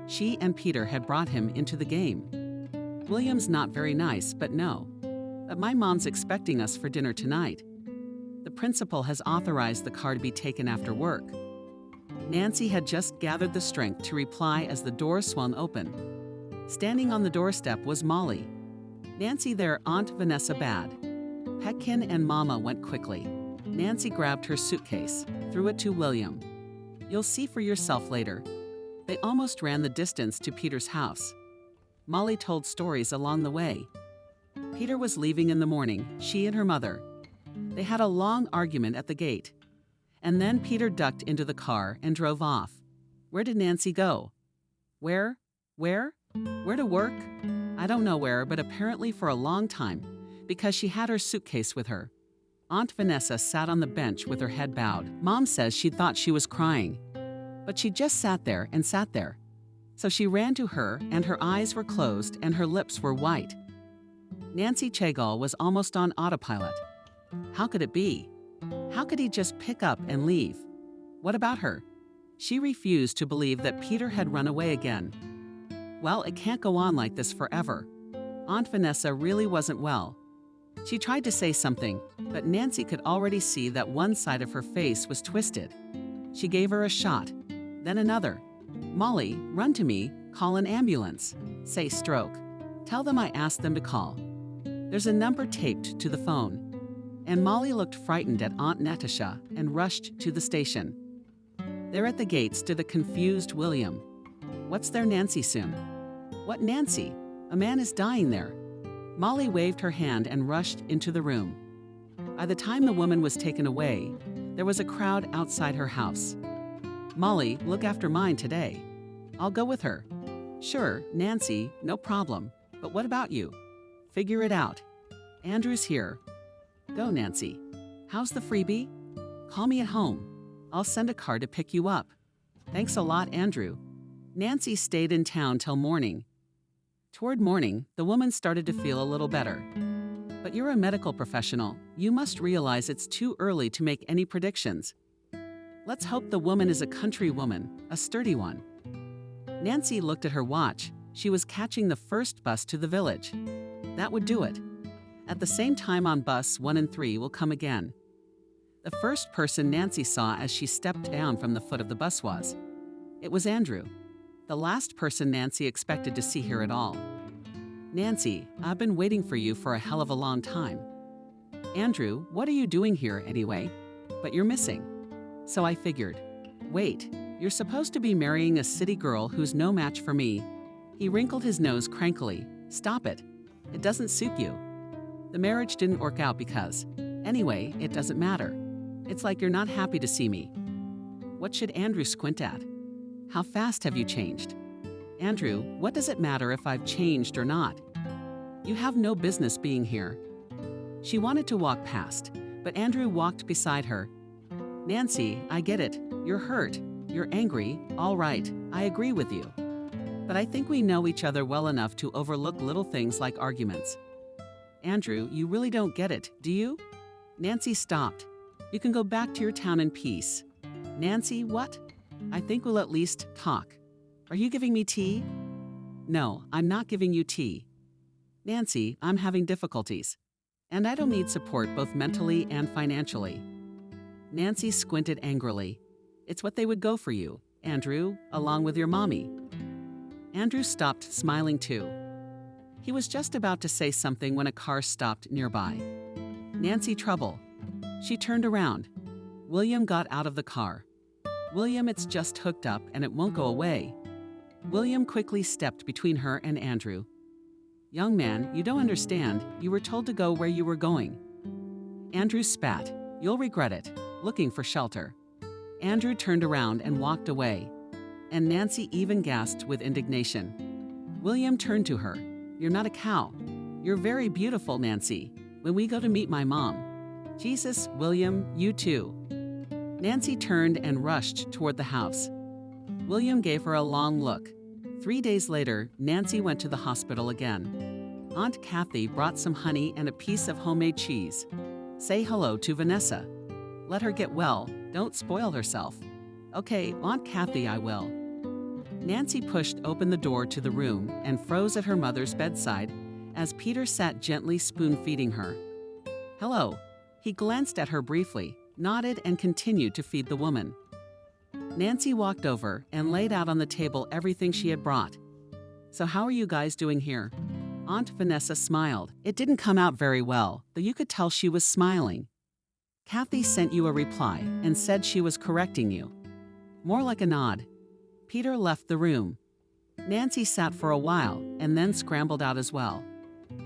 She and Peter had brought him into the game. "William's not very nice, but no. But my mom's expecting us for dinner tonight. The principal has authorized the car to be taken after work." Nancy had just gathered the strength to reply as the door swung open. Standing on the doorstep was Molly. "Nancy, their Aunt Vanessa bad." Petkin and Mama went quickly. Nancy grabbed her suitcase, threw it to William. "You'll see for yourself later." They almost ran the distance to Peter's house. Molly told stories along the way. Peter was leaving in the morning, she and her mother. They had a long argument at the gate. And then Peter ducked into the car and drove off. Where did Nancy go? Where? Where to work? I don't know where, but apparently for a long time, because she had her suitcase with her. Aunt Vanessa sat on the bench with her head bowed. Mom says she thought she was crying, but she just sat there and sat there. So she ran to her, and her eyes were closed and her lips were white. Nancy Chegal was almost on autopilot. How could it be? How could he just pick up and leave? What about her? She refused to believe that Peter had run away again. Well, it can't go on like this forever. Aunt Vanessa really wasn't well. She tried to say something, but Nancy could already see that one side of her face was twisted. She gave her a shot, then another. "Molly, run to me, call an ambulance. Say stroke. Tell them I asked them to call. There's a number taped to the phone." And Molly looked frightened at Aunt Natasha and rushed to the station. There at the gate stood a confused William. "What's there, Nancy soon?" "What Nancy? A man is dying there." Molly waved her hand and rushed into the room. By the time the woman was taken away, there was a crowd outside her house. "Molly, look after mine today." "I'll go with her." "Sure, Nancy, no problem. But what about you?" "Figure it out. Andrew's here." "Go, Nancy." "How's the freebie?" "Call me at home. I'll send a car to pick you up." "Thanks a lot, Andrew." Nancy stayed in town till morning. Toward morning, the woman started to feel a little better. "But you're a medical professional. You must realize it's too early to make any predictions. Let's hope the woman is a country woman, a sturdy one." Nancy looked at her watch. She was catching the first bus to the village. That would do it. At the same time on bus 1 and 3 will come again. The first person Nancy saw as she stepped down from the foot of the bus was Andrew. The last person Nancy expected to see here at all. "Nancy, I've been waiting for you for a hell of a long time." "Andrew, what are you doing here anyway? But you're missing." "So I figured." "Wait, you're supposed to be marrying a city girl who's no match for me." He wrinkled his nose crankily. "Stop it. It doesn't suit you." "The marriage didn't work out because. Anyway, it doesn't matter. It's like you're not happy to see me." What should Andrew squint at? "How fast have you changed?" "Andrew, what does it matter if I've changed or not? You have no business being here." She wanted to walk past, but Andrew walked beside her. "Nancy, I get it. You're hurt. You're angry. All right, I agree with you. But I think we know each other well enough to overlook little things like arguments." "Andrew, you really don't get it, do you?" Nancy stopped. "You can go back to your town in peace." "Nancy, what?" "I think we'll at least talk." "Are you giving me tea?" "No, I'm not giving you tea." "Nancy, I'm having difficulties. And I don't need support both mentally and financially." Nancy squinted angrily. "It's what they would go for you, Andrew, along with your mommy." Andrew stopped smiling too. He was just about to say something when a car stopped nearby. "Nancy, trouble." She turned around. William got out of the car. "William, it's just hooked up and it won't go away." William quickly stepped between her and Andrew. "Young man, you don't understand. You were told to go where you were going." Andrew spat. "You'll regret it," looking for shelter. Andrew turned around and walked away. and Nancy even gasped with indignation. William turned to her. "You're not a cow. You're very beautiful, Nancy. When we go to meet my mom." "Jesus, William, you too." Nancy turned and rushed toward the house. William gave her a long look. 3 days later, Nancy went to the hospital again. Aunt Kathy brought some honey and a piece of homemade cheese. "Say hello to Vanessa. Let her get well. Don't spoil herself." "Okay, Aunt Kathy, I will." Nancy pushed open the door to the room and froze at her mother's bedside as Peter sat gently spoon-feeding her. "Hello." He glanced at her briefly, nodded, and continued to feed the woman. Nancy walked over and laid out on the table everything she had brought. "So how are you guys doing here?" Aunt Vanessa smiled. It didn't come out very well, though you could tell she was smiling. "Kathy sent you a reply and said she was correcting you." More like a nod. Peter left the room. Nancy sat for a while and then scrambled out as well.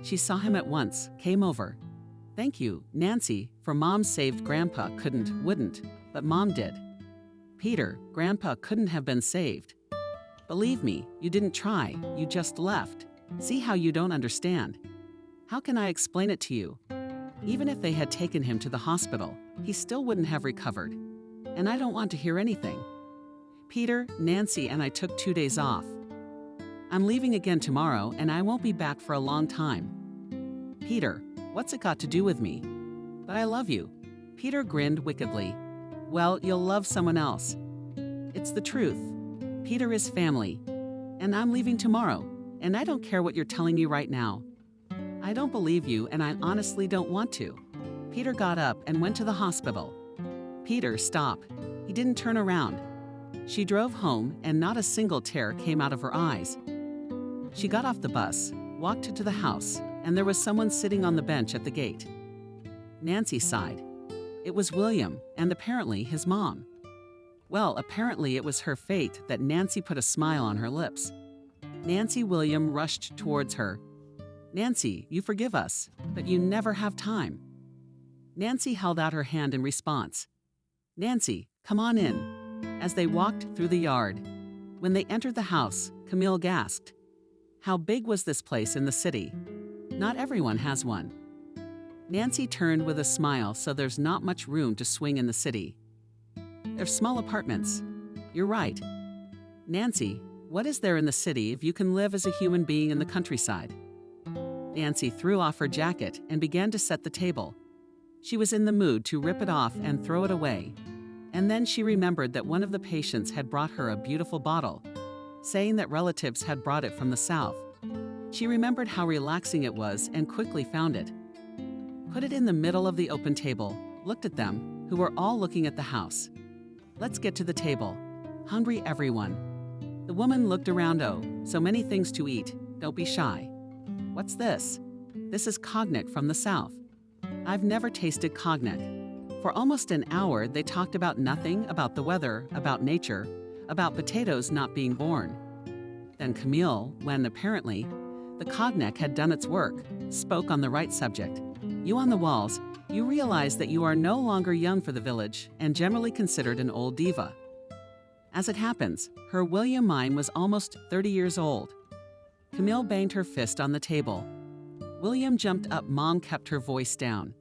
She saw him at once, came over. "Thank you, Nancy, for Mom saved Grandpa wouldn't, but Mom did." "Peter, Grandpa couldn't have been saved. Believe me, you didn't try, you just left. See how you don't understand? How can I explain it to you? Even if they had taken him to the hospital, he still wouldn't have recovered. And I don't want to hear anything. Peter, Nancy, and I took 2 days off. I'm leaving again tomorrow, and I won't be back for a long time." "Peter, what's it got to do with me?" "But I love you." Peter grinned wickedly. "Well, you'll love someone else." "It's the truth. Peter is family. And I'm leaving tomorrow, and I don't care what you're telling me right now. I don't believe you, and I honestly don't want to." Peter got up and went to the hospital. "Peter, stop." He didn't turn around. She drove home, and not a single tear came out of her eyes. She got off the bus, walked to the house, and there was someone sitting on the bench at the gate. Nancy sighed. It was William, and apparently his mom. Well, apparently it was her fate that Nancy put a smile on her lips. Nancy William rushed towards her. "Nancy, you forgive us, but you never have time." Nancy held out her hand in response. "Nancy, come on in." As they walked through the yard. When they entered the house, Camille gasped. How big was this place in the city? Not everyone has one. Nancy turned with a smile, so there's not much room to swing in the city. They're small apartments. You're right. Nancy, what is there in the city if you can live as a human being in the countryside? Nancy threw off her jacket and began to set the table. She was in the mood to rip it off and throw it away. And then she remembered that one of the patients had brought her a beautiful bottle, saying that relatives had brought it from the south. She remembered how relaxing it was and quickly found it. Put it in the middle of the open table, looked at them, who were all looking at the house. Let's get to the table. Hungry everyone. The woman looked around. Oh, so many things to eat. Don't be shy. What's this? This is cognac from the south. I've never tasted cognac. For almost an hour, they talked about nothing, about the weather, about nature, about potatoes not being born. Then Camille, when apparently the cognac had done its work, spoke on the right subject. You on the walls, you realize that you are no longer young for the village and generally considered an old diva. As it happens, her William mine was almost 30 years old. Camille banged her fist on the table. William jumped up. Mom kept her voice down.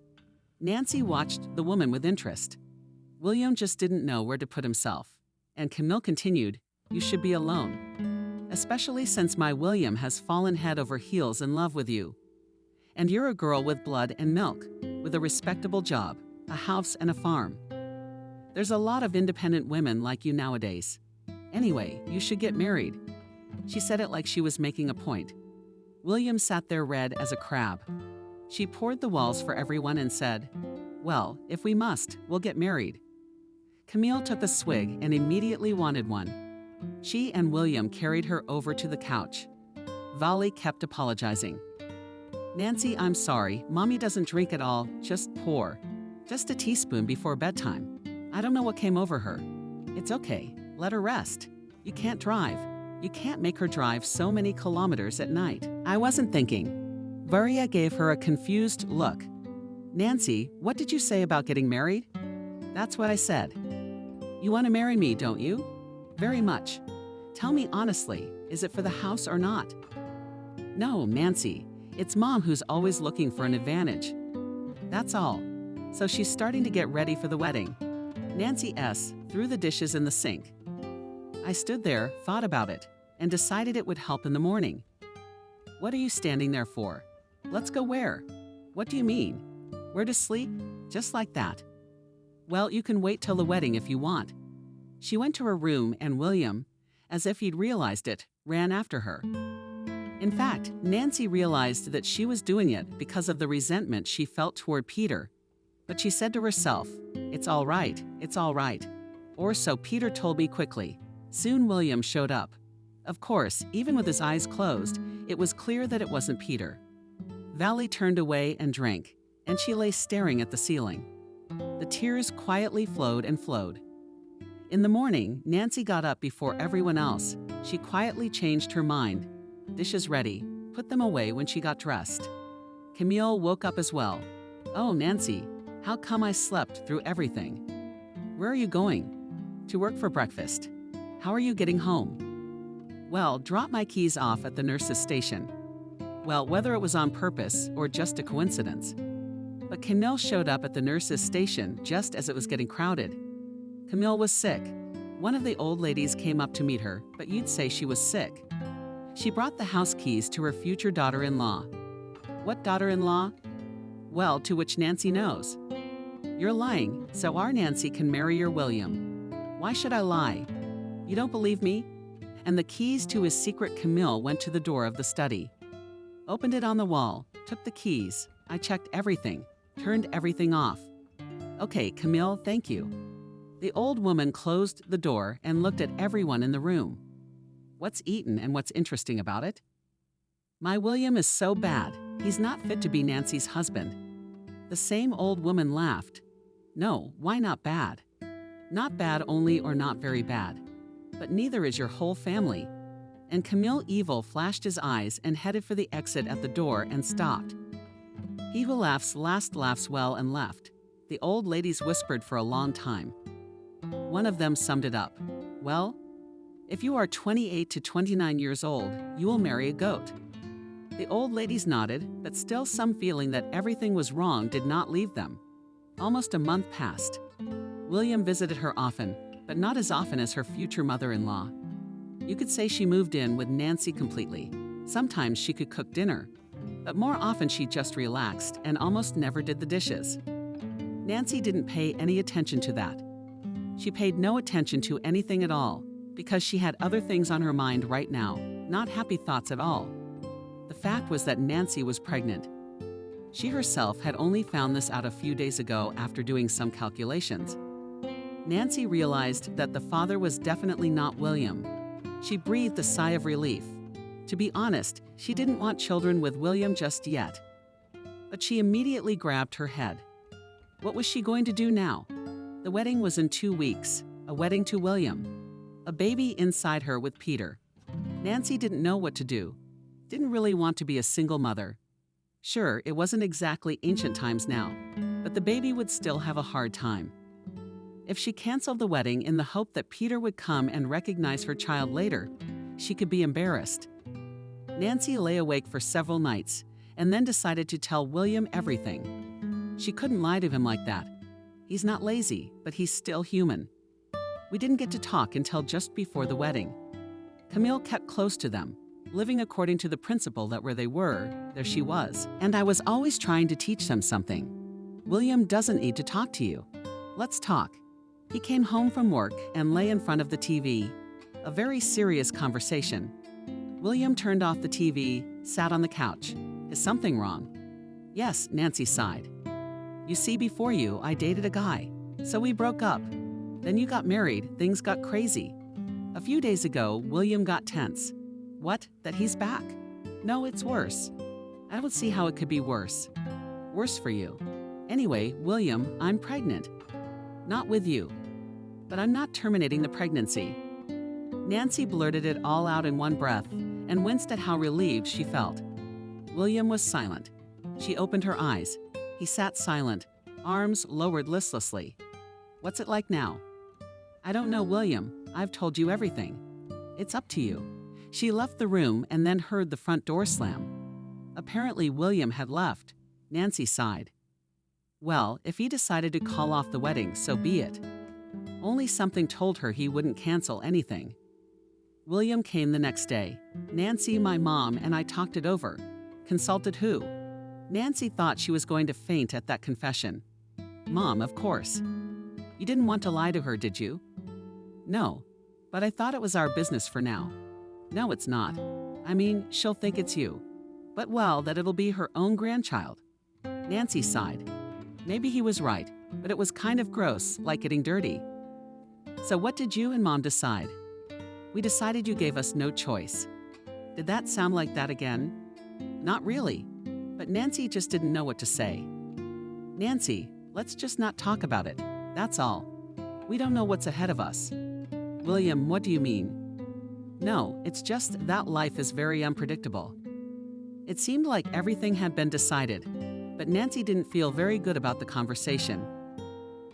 Nancy watched the woman with interest. William just didn't know where to put himself. And Camille continued, you should be alone. Especially since my William has fallen head over heels in love with you. And you're a girl with blood and milk, with a respectable job, a house and a farm. There's a lot of independent women like you nowadays. Anyway, you should get married. She said it like she was making a point. William sat there red as a crab. She poured the walls for everyone and said, well, if we must, we'll get married. Camille took a swig and immediately wanted one. She and William carried her over to the couch. Vali kept apologizing. Nancy, I'm sorry, Mommy doesn't drink at all, just pour. Just a teaspoon before bedtime. I don't know what came over her. It's okay, let her rest. You can't drive. You can't make her drive so many kilometers at night. I wasn't thinking. Varia gave her a confused look. Nancy, what did you say about getting married? That's what I said. You want to marry me, don't you? Very much. Tell me honestly, is it for the house or not? No, Nancy, it's Mom who's always looking for an advantage. That's all. So she's starting to get ready for the wedding. Nancy S. threw the dishes in the sink. I stood there, thought about it, and decided it would help in the morning. What are you standing there for? Let's go where? What do you mean? Where to sleep? Just like that. Well, you can wait till the wedding if you want. She went to her room and William, as if he'd realized it, ran after her. In fact, Nancy realized that she was doing it because of the resentment she felt toward Peter. But she said to herself, it's all right, it's all right. Or so Peter told me quickly. Soon William showed up. Of course, even with his eyes closed, it was clear that it wasn't Peter. Valley turned away and drank, and she lay staring at the ceiling. The tears quietly flowed and flowed. In the morning, Nancy got up before everyone else. She quietly changed her mind. Dishes ready, put them away when she got dressed. Camille woke up as well. Oh, Nancy, how come I slept through everything? Where are you going? To work for breakfast. How are you getting home? Well, drop my keys off at the nurse's station. Well, whether it was on purpose or just a coincidence. But Camille showed up at the nurse's station just as it was getting crowded. Camille was sick. One of the old ladies came up to meet her, but you'd say she was sick. She brought the house keys to her future daughter-in-law. What daughter-in-law? Well, to which Nancy knows. You're lying, so our Nancy can marry your William. Why should I lie? You don't believe me? And the keys to his secret Camille went to the door of the study. Opened it on the wall, took the keys. I checked everything, turned everything off. Okay, Camille, thank you. The old woman closed the door and looked at everyone in the room. What's eaten and what's interesting about it? My William is so bad, he's not fit to be Nancy's husband. The same old woman laughed. No, why not bad? Not bad only or not very bad. But neither is your whole family. And Camille Evil flashed his eyes and headed for the exit at the door and stopped. He who laughs last laughs well and left. The old ladies whispered for a long time. One of them summed it up. Well, if you are 28 to 29 years old, you will marry a goat. The old ladies nodded, but still some feeling that everything was wrong did not leave them. Almost a month passed. William visited her often, but not as often as her future mother-in-law. You could say she moved in with Nancy completely. Sometimes she could cook dinner, but more often she just relaxed and almost never did the dishes. Nancy didn't pay any attention to that. She paid no attention to anything at all, because she had other things on her mind right now, not happy thoughts at all. The fact was that Nancy was pregnant. She herself had only found this out a few days ago after doing some calculations. Nancy realized that the father was definitely not William. She breathed a sigh of relief. To be honest, she didn't want children with William just yet. But she immediately grabbed her head. What was she going to do now? The wedding was in 2 weeks, a wedding to William. A baby inside her with Peter. Nancy didn't know what to do. Didn't really want to be a single mother. Sure, it wasn't exactly ancient times now, but the baby would still have a hard time. If she canceled the wedding in the hope that Peter would come and recognize her child later, she could be embarrassed. Nancy lay awake for several nights and then decided to tell William everything. She couldn't lie to him like that. He's not lazy, but he's still human. We didn't get to talk until just before the wedding. Camille kept close to them, living according to the principle that where they were, there she was. And I was always trying to teach them something. William doesn't need to talk to you. Let's talk. He came home from work and lay in front of the TV. A very serious conversation. William turned off the TV, sat on the couch. Is something wrong? Yes, Nancy sighed. You see, before you, I dated a guy. So we broke up. Then you got married, things got crazy. A few days ago, William got tense. What? That he's back? No, it's worse. I don't see how it could be worse. Worse for you. Anyway, William, I'm pregnant. Not with you. But I'm not terminating the pregnancy. Nancy blurted it all out in one breath and winced at how relieved she felt. William was silent. She opened her eyes. He sat silent, arms lowered listlessly. What's it like now? I don't know, William. I've told you everything. It's up to you." She left the room and then heard the front door slam. Apparently, William had left. Nancy sighed. Well, if he decided to call off the wedding, so be it. Only something told her he wouldn't cancel anything. William came the next day. Nancy, my mom, and I talked it over. Consulted who? Nancy thought she was going to faint at that confession. Mom, of course. You didn't want to lie to her, did you? No, but I thought it was our business for now. No, it's not. I mean, she'll think it's you. But well, that it'll be her own grandchild. Nancy sighed. Maybe he was right, but it was kind of gross, like getting dirty. So what did you and Mom decide? We decided you gave us no choice. Did that sound like that again? Not really, but Nancy just didn't know what to say. Nancy, let's just not talk about it. That's all. We don't know what's ahead of us. William, what do you mean? No, it's just that life is very unpredictable. It seemed like everything had been decided, but Nancy didn't feel very good about the conversation.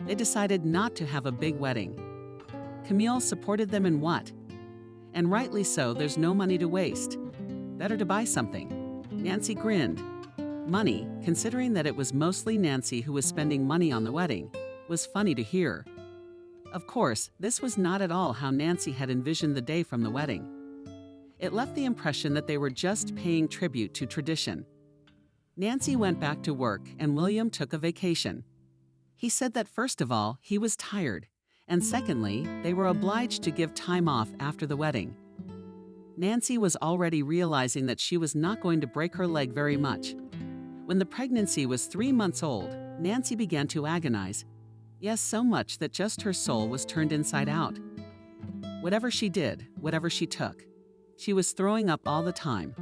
They decided not to have a big wedding. Camille supported them in what? And rightly so, there's no money to waste. Better to buy something. Nancy grinned. Money, considering that it was mostly Nancy who was spending money on the wedding, was funny to hear. Of course, this was not at all how Nancy had envisioned the day from the wedding. It left the impression that they were just paying tribute to tradition. Nancy went back to work and William took a vacation. He said that first of all, he was tired, and secondly, they were obliged to give time off after the wedding. Nancy was already realizing that she was not going to break her leg very much. When the pregnancy was 3 months old, Nancy began to agonize. Yes, so much that just her soul was turned inside out. Whatever she did, whatever she took, she was throwing up all the time.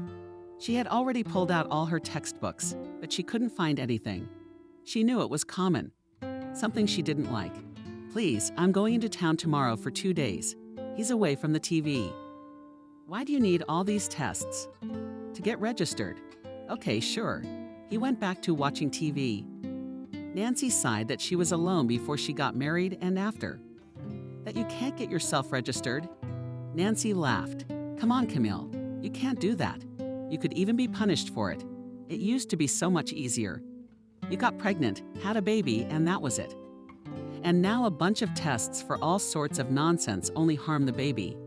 She had already pulled out all her textbooks, but she couldn't find anything. She knew it was common, something she didn't like. Please, I'm going into town tomorrow for 2 days. He's away from the TV. Why do you need all these tests? To get registered. Okay, sure. He went back to watching TV. Nancy sighed that she was alone before she got married and after. That you can't get yourself registered? Nancy laughed. Come on, Camille. You can't do that. You could even be punished for it. It used to be so much easier. You got pregnant, had a baby, and that was it. And now a bunch of tests for all sorts of nonsense only harm the baby.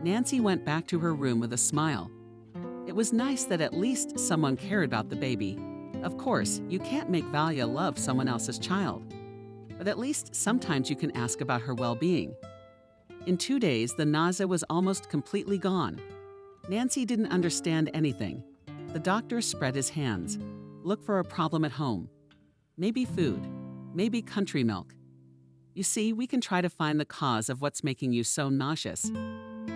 Nancy went back to her room with a smile. It was nice that at least someone cared about the baby. Of course, you can't make Valia love someone else's child, but at least sometimes you can ask about her well-being. In 2 days, the nausea was almost completely gone. Nancy didn't understand anything. The doctor spread his hands. Look for a problem at home. Maybe food. Maybe country milk. You see, we can try to find the cause of what's making you so nauseous.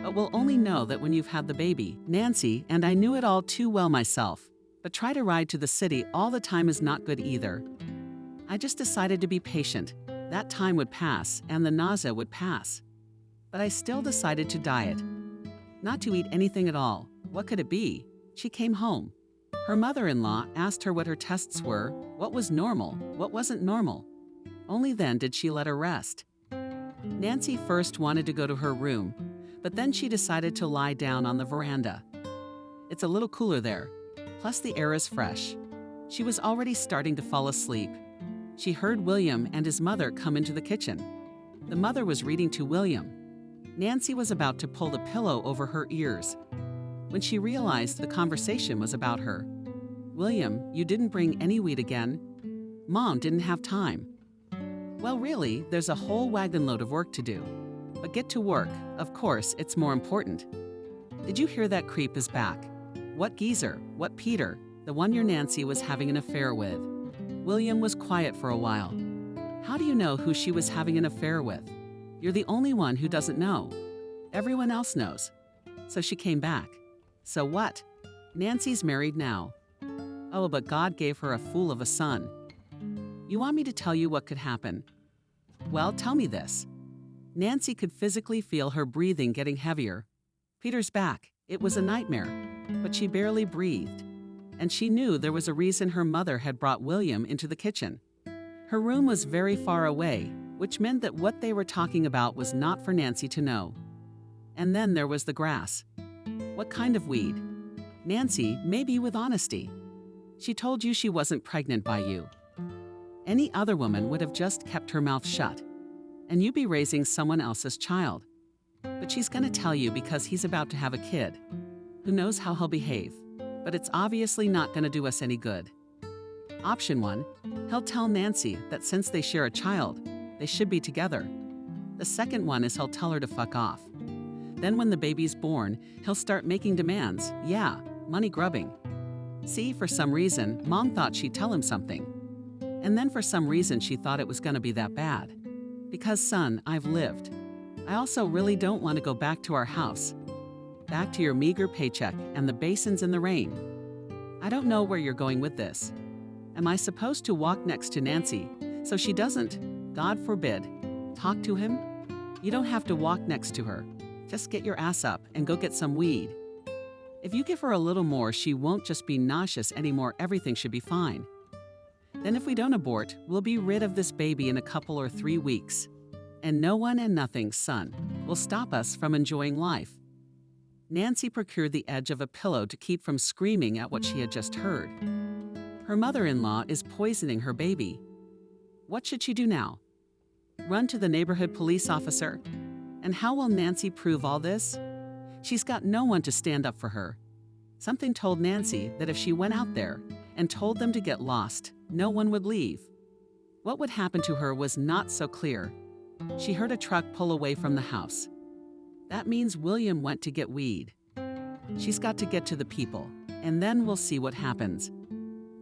But we'll only know that when you've had the baby. Nancy, and I knew it all too well myself. But try to ride to the city all the time is not good either. I just decided to be patient. That time would pass, and the nausea would pass. But I still decided to diet. Not to eat anything at all. What could it be? She came home. Her mother-in-law asked her what her tests were, what was normal, what wasn't normal. Only then did she let her rest. Nancy first wanted to go to her room, but then she decided to lie down on the veranda. It's a little cooler there. Plus the air is fresh. She was already starting to fall asleep. She heard William and his mother come into the kitchen. The mother was reading to William. Nancy was about to pull the pillow over her ears when she realized the conversation was about her. William, you didn't bring any wheat again. Mom didn't have time. Well, really, there's a whole wagon load of work to do. But get to work. Of course, it's more important. Did you hear that creep is back? What geezer? What Peter? The one your Nancy was having an affair with. William was quiet for a while. How do you know who she was having an affair with? You're the only one who doesn't know. Everyone else knows. So she came back. So what? Nancy's married now. Oh, but God gave her a fool of a son. You want me to tell you what could happen? Well, tell me this. Nancy could physically feel her breathing getting heavier. Peter's back. It was a nightmare, but she barely breathed. And she knew there was a reason her mother had brought William into the kitchen. Her room was very far away, which meant that what they were talking about was not for Nancy to know. And then there was the grass. What kind of weed? Nancy, maybe with honesty. She told you she wasn't pregnant by you. Any other woman would have just kept her mouth shut, and you'd be raising someone else's child. But she's gonna tell you because he's about to have a kid. Who knows how he'll behave, but it's obviously not gonna do us any good. Option 1, he'll tell Nancy that since they share a child, they should be together. The second one is he'll tell her to fuck off. Then when the baby's born, he'll start making demands. Yeah, money grubbing. See, for some reason, Mom thought she'd tell him something. And then for some reason she thought it was gonna be that bad. Because son, I've lived. I also really don't want to go back to our house. Back to your meager paycheck and the basins in the rain. I don't know where you're going with this. Am I supposed to walk next to Nancy so she doesn't, God forbid, talk to him? You don't have to walk next to her. Just get your ass up and go get some weed. If you give her a little more, she won't just be nauseous anymore. Everything should be fine. Then if we don't abort, we'll be rid of this baby in a couple or 3 weeks. And no one and nothing, son, will stop us from enjoying life. Nancy procured the edge of a pillow to keep from screaming at what she had just heard. Her mother-in-law is poisoning her baby. What should she do now? Run to the neighborhood police officer? And how will Nancy prove all this? She's got no one to stand up for her. Something told Nancy that if she went out there and told them to get lost, no one would leave. What would happen to her was not so clear. She heard a truck pull away from the house. That means William went to get weed. She's got to get to the people, and then we'll see what happens.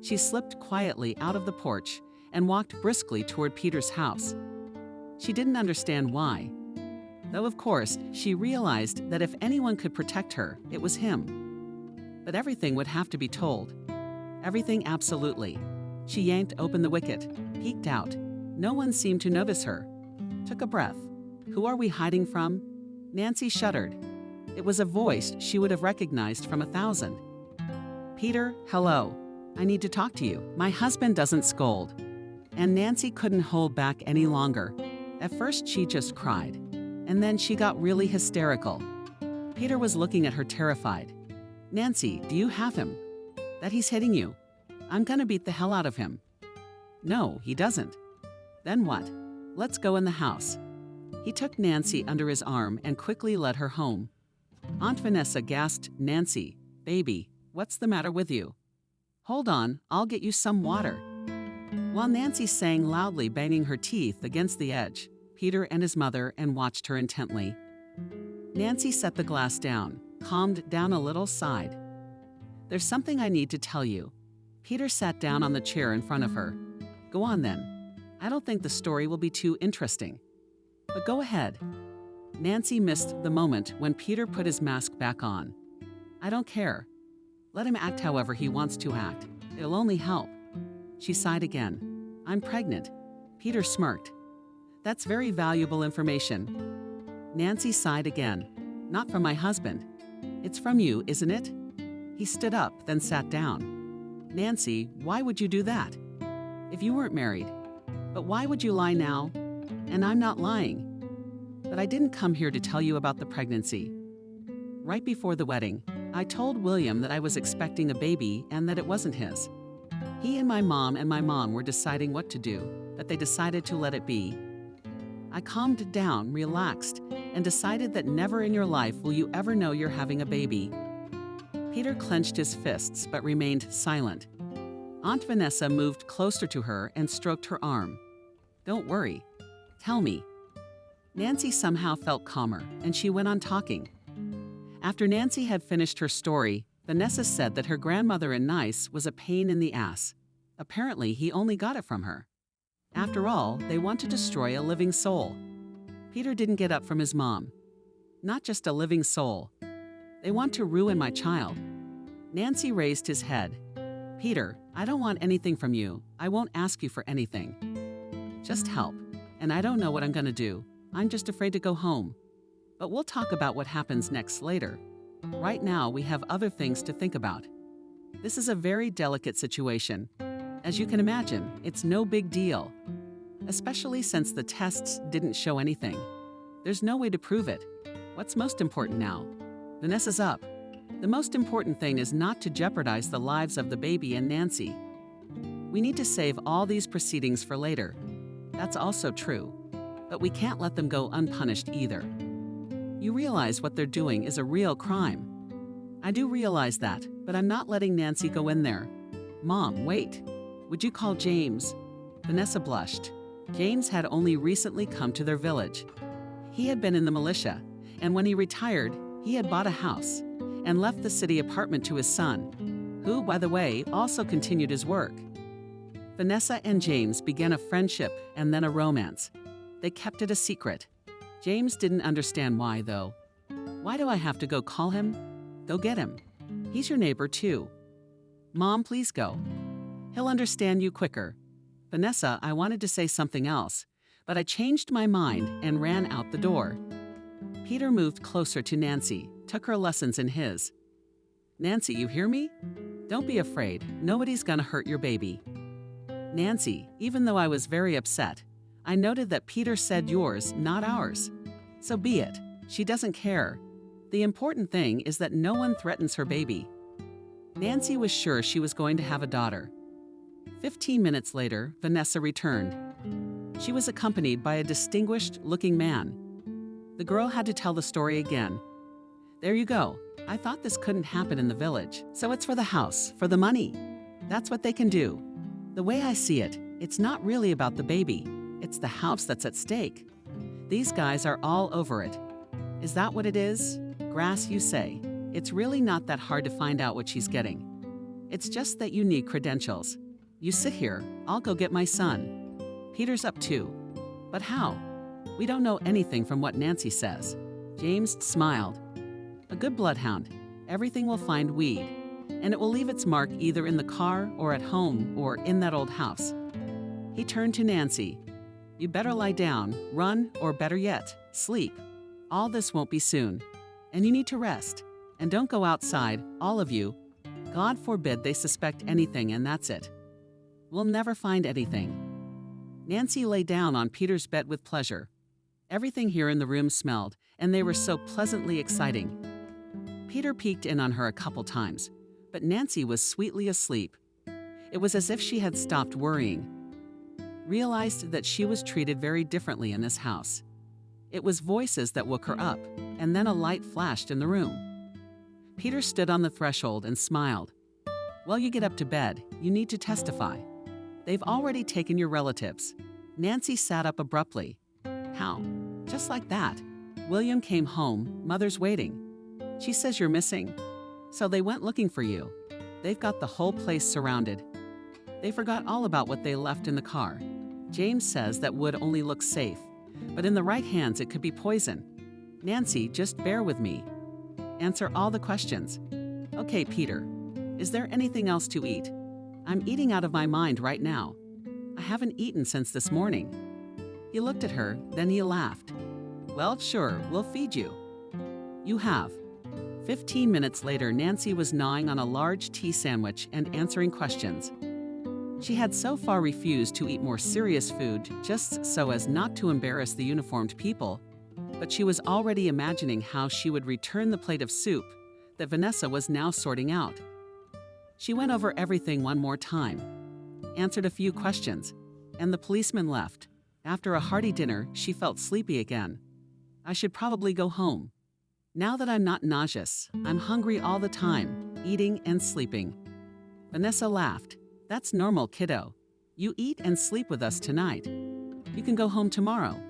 She slipped quietly out of the porch and walked briskly toward Peter's house. She didn't understand why, though of course she realized that if anyone could protect her, it was him. But everything would have to be told. Everything, absolutely. She yanked open the wicket, peeked out. No one seemed to notice her. Took a breath. Who are we hiding from? Nancy shuddered. It was a voice she would have recognized from 1,000. Peter, hello. I need to talk to you. My husband doesn't scold. And Nancy couldn't hold back any longer. At first she just cried. And then she got really hysterical. Peter was looking at her terrified. Nancy, do you have him? That he's hitting you. I'm gonna beat the hell out of him. No, he doesn't. Then what? Let's go in the house. He took Nancy under his arm and quickly led her home. Aunt Vanessa gasped, Nancy, baby, what's the matter with you? Hold on, I'll get you some water. While Nancy sang loudly, banging her teeth against the edge, Peter and his mother and watched her intently. Nancy set the glass down, calmed down a little, sighed. There's something I need to tell you. Peter sat down on the chair in front of her. Go on then. I don't think the story will be too interesting. But go ahead. Nancy missed the moment when Peter put his mask back on. I don't care. Let him act however he wants to act. It'll only help. She sighed again. I'm pregnant. Peter smirked. That's very valuable information. Nancy sighed again. Not from my husband. It's from you, isn't it? He stood up, then sat down. Nancy, why would you do that? If you weren't married. But why would you lie now? And I'm not lying. But I didn't come here to tell you about the pregnancy. Right before the wedding, I told William that I was expecting a baby and that it wasn't his. He and my mom were deciding what to do, but they decided to let it be. I calmed down, relaxed, and decided that never in your life will you ever know you're having a baby. Peter clenched his fists but remained silent. Aunt Vanessa moved closer to her and stroked her arm. Don't worry. Tell me. Nancy somehow felt calmer, and she went on talking. After Nancy had finished her story, Vanessa said that her grandmother in Nice was a pain in the ass. Apparently, he only got it from her. After all, they want to destroy a living soul. Peter didn't get up from his mom. Not just a living soul. They want to ruin my child. Nancy raised his head. Peter, I don't want anything from you. I won't ask you for anything. Just help. And I don't know what I'm gonna do. I'm just afraid to go home. But we'll talk about what happens next later. Right now, we have other things to think about. This is a very delicate situation. As you can imagine, it's no big deal. Especially since the tests didn't show anything. There's no way to prove it. What's most important now? Vanessa's up. The most important thing is not to jeopardize the lives of the baby and Nancy. We need to save all these proceedings for later. That's also true. But we can't let them go unpunished either. You realize what they're doing is a real crime. I do realize that, but I'm not letting Nancy go in there. Mom, wait. Would you call James? Vanessa blushed. James had only recently come to their village. He had been in the militia, and when he retired, he had bought a house and left the city apartment to his son, who, by the way, also continued his work. Vanessa and James began a friendship and then a romance. They kept it a secret. James didn't understand why, though. Why do I have to go call him? Go get him. He's your neighbor, too. Mom, please go. He'll understand you quicker. Vanessa, I wanted to say something else, but I changed my mind and ran out the door. Peter moved closer to Nancy, took her lessons in his. Nancy, you hear me? Don't be afraid. Nobody's gonna hurt your baby. Nancy, even though I was very upset, I noted that Peter said yours, not ours. So be it. She doesn't care. The important thing is that no one threatens her baby. Nancy was sure she was going to have a daughter. 15 minutes later, Vanessa returned. She was accompanied by a distinguished-looking man. The girl had to tell the story again. There you go. I thought this couldn't happen in the village, so it's for the house, for the money. That's what they can do. The way I see it, it's not really about the baby. It's the house that's at stake. These guys are all over it. Is that what it is? Grass, you say. It's really not that hard to find out what she's getting. It's just that you need credentials. You sit here, I'll go get my son. Peter's up too. But how? We don't know anything from what Nancy says. James smiled. A good bloodhound. Everything will find weed, and it will leave its mark either in the car or at home or in that old house. He turned to Nancy. You better lie down, run, or better yet, sleep. All this won't be soon. And you need to rest. And don't go outside, all of you. God forbid they suspect anything and that's it. We'll never find anything. Nancy lay down on Peter's bed with pleasure. Everything here in the room smelled, and they were so pleasantly exciting. Peter peeked in on her a couple times, but Nancy was sweetly asleep. It was as if she had stopped worrying. Realized that she was treated very differently in this house. It was voices that woke her up, and then a light flashed in the room. Peter stood on the threshold and smiled. Well, you get up to bed. You need to testify. They've already taken your relatives. Nancy sat up abruptly. How? Just like that. William came home. Mother's waiting. She says you're missing. So they went looking for you. They've got the whole place surrounded. They forgot all about what they left in the car. James says that wood only looks safe, but in the right hands it could be poison. Nancy, just bear with me. Answer all the questions. Okay, Peter. Is there anything else to eat? I'm eating out of my mind right now. I haven't eaten since this morning. He looked at her, then he laughed. Well, sure, we'll feed you. You have. 15 minutes later, Nancy was gnawing on a large tea sandwich and answering questions. She had so far refused to eat more serious food just so as not to embarrass the uniformed people, but she was already imagining how she would return the plate of soup that Vanessa was now sorting out. She went over everything one more time, answered a few questions, and the policeman left. After a hearty dinner, she felt sleepy again. I should probably go home. Now that I'm not nauseous, I'm hungry all the time, eating and sleeping. Vanessa laughed. That's normal, kiddo. You eat and sleep with us tonight. You can go home tomorrow.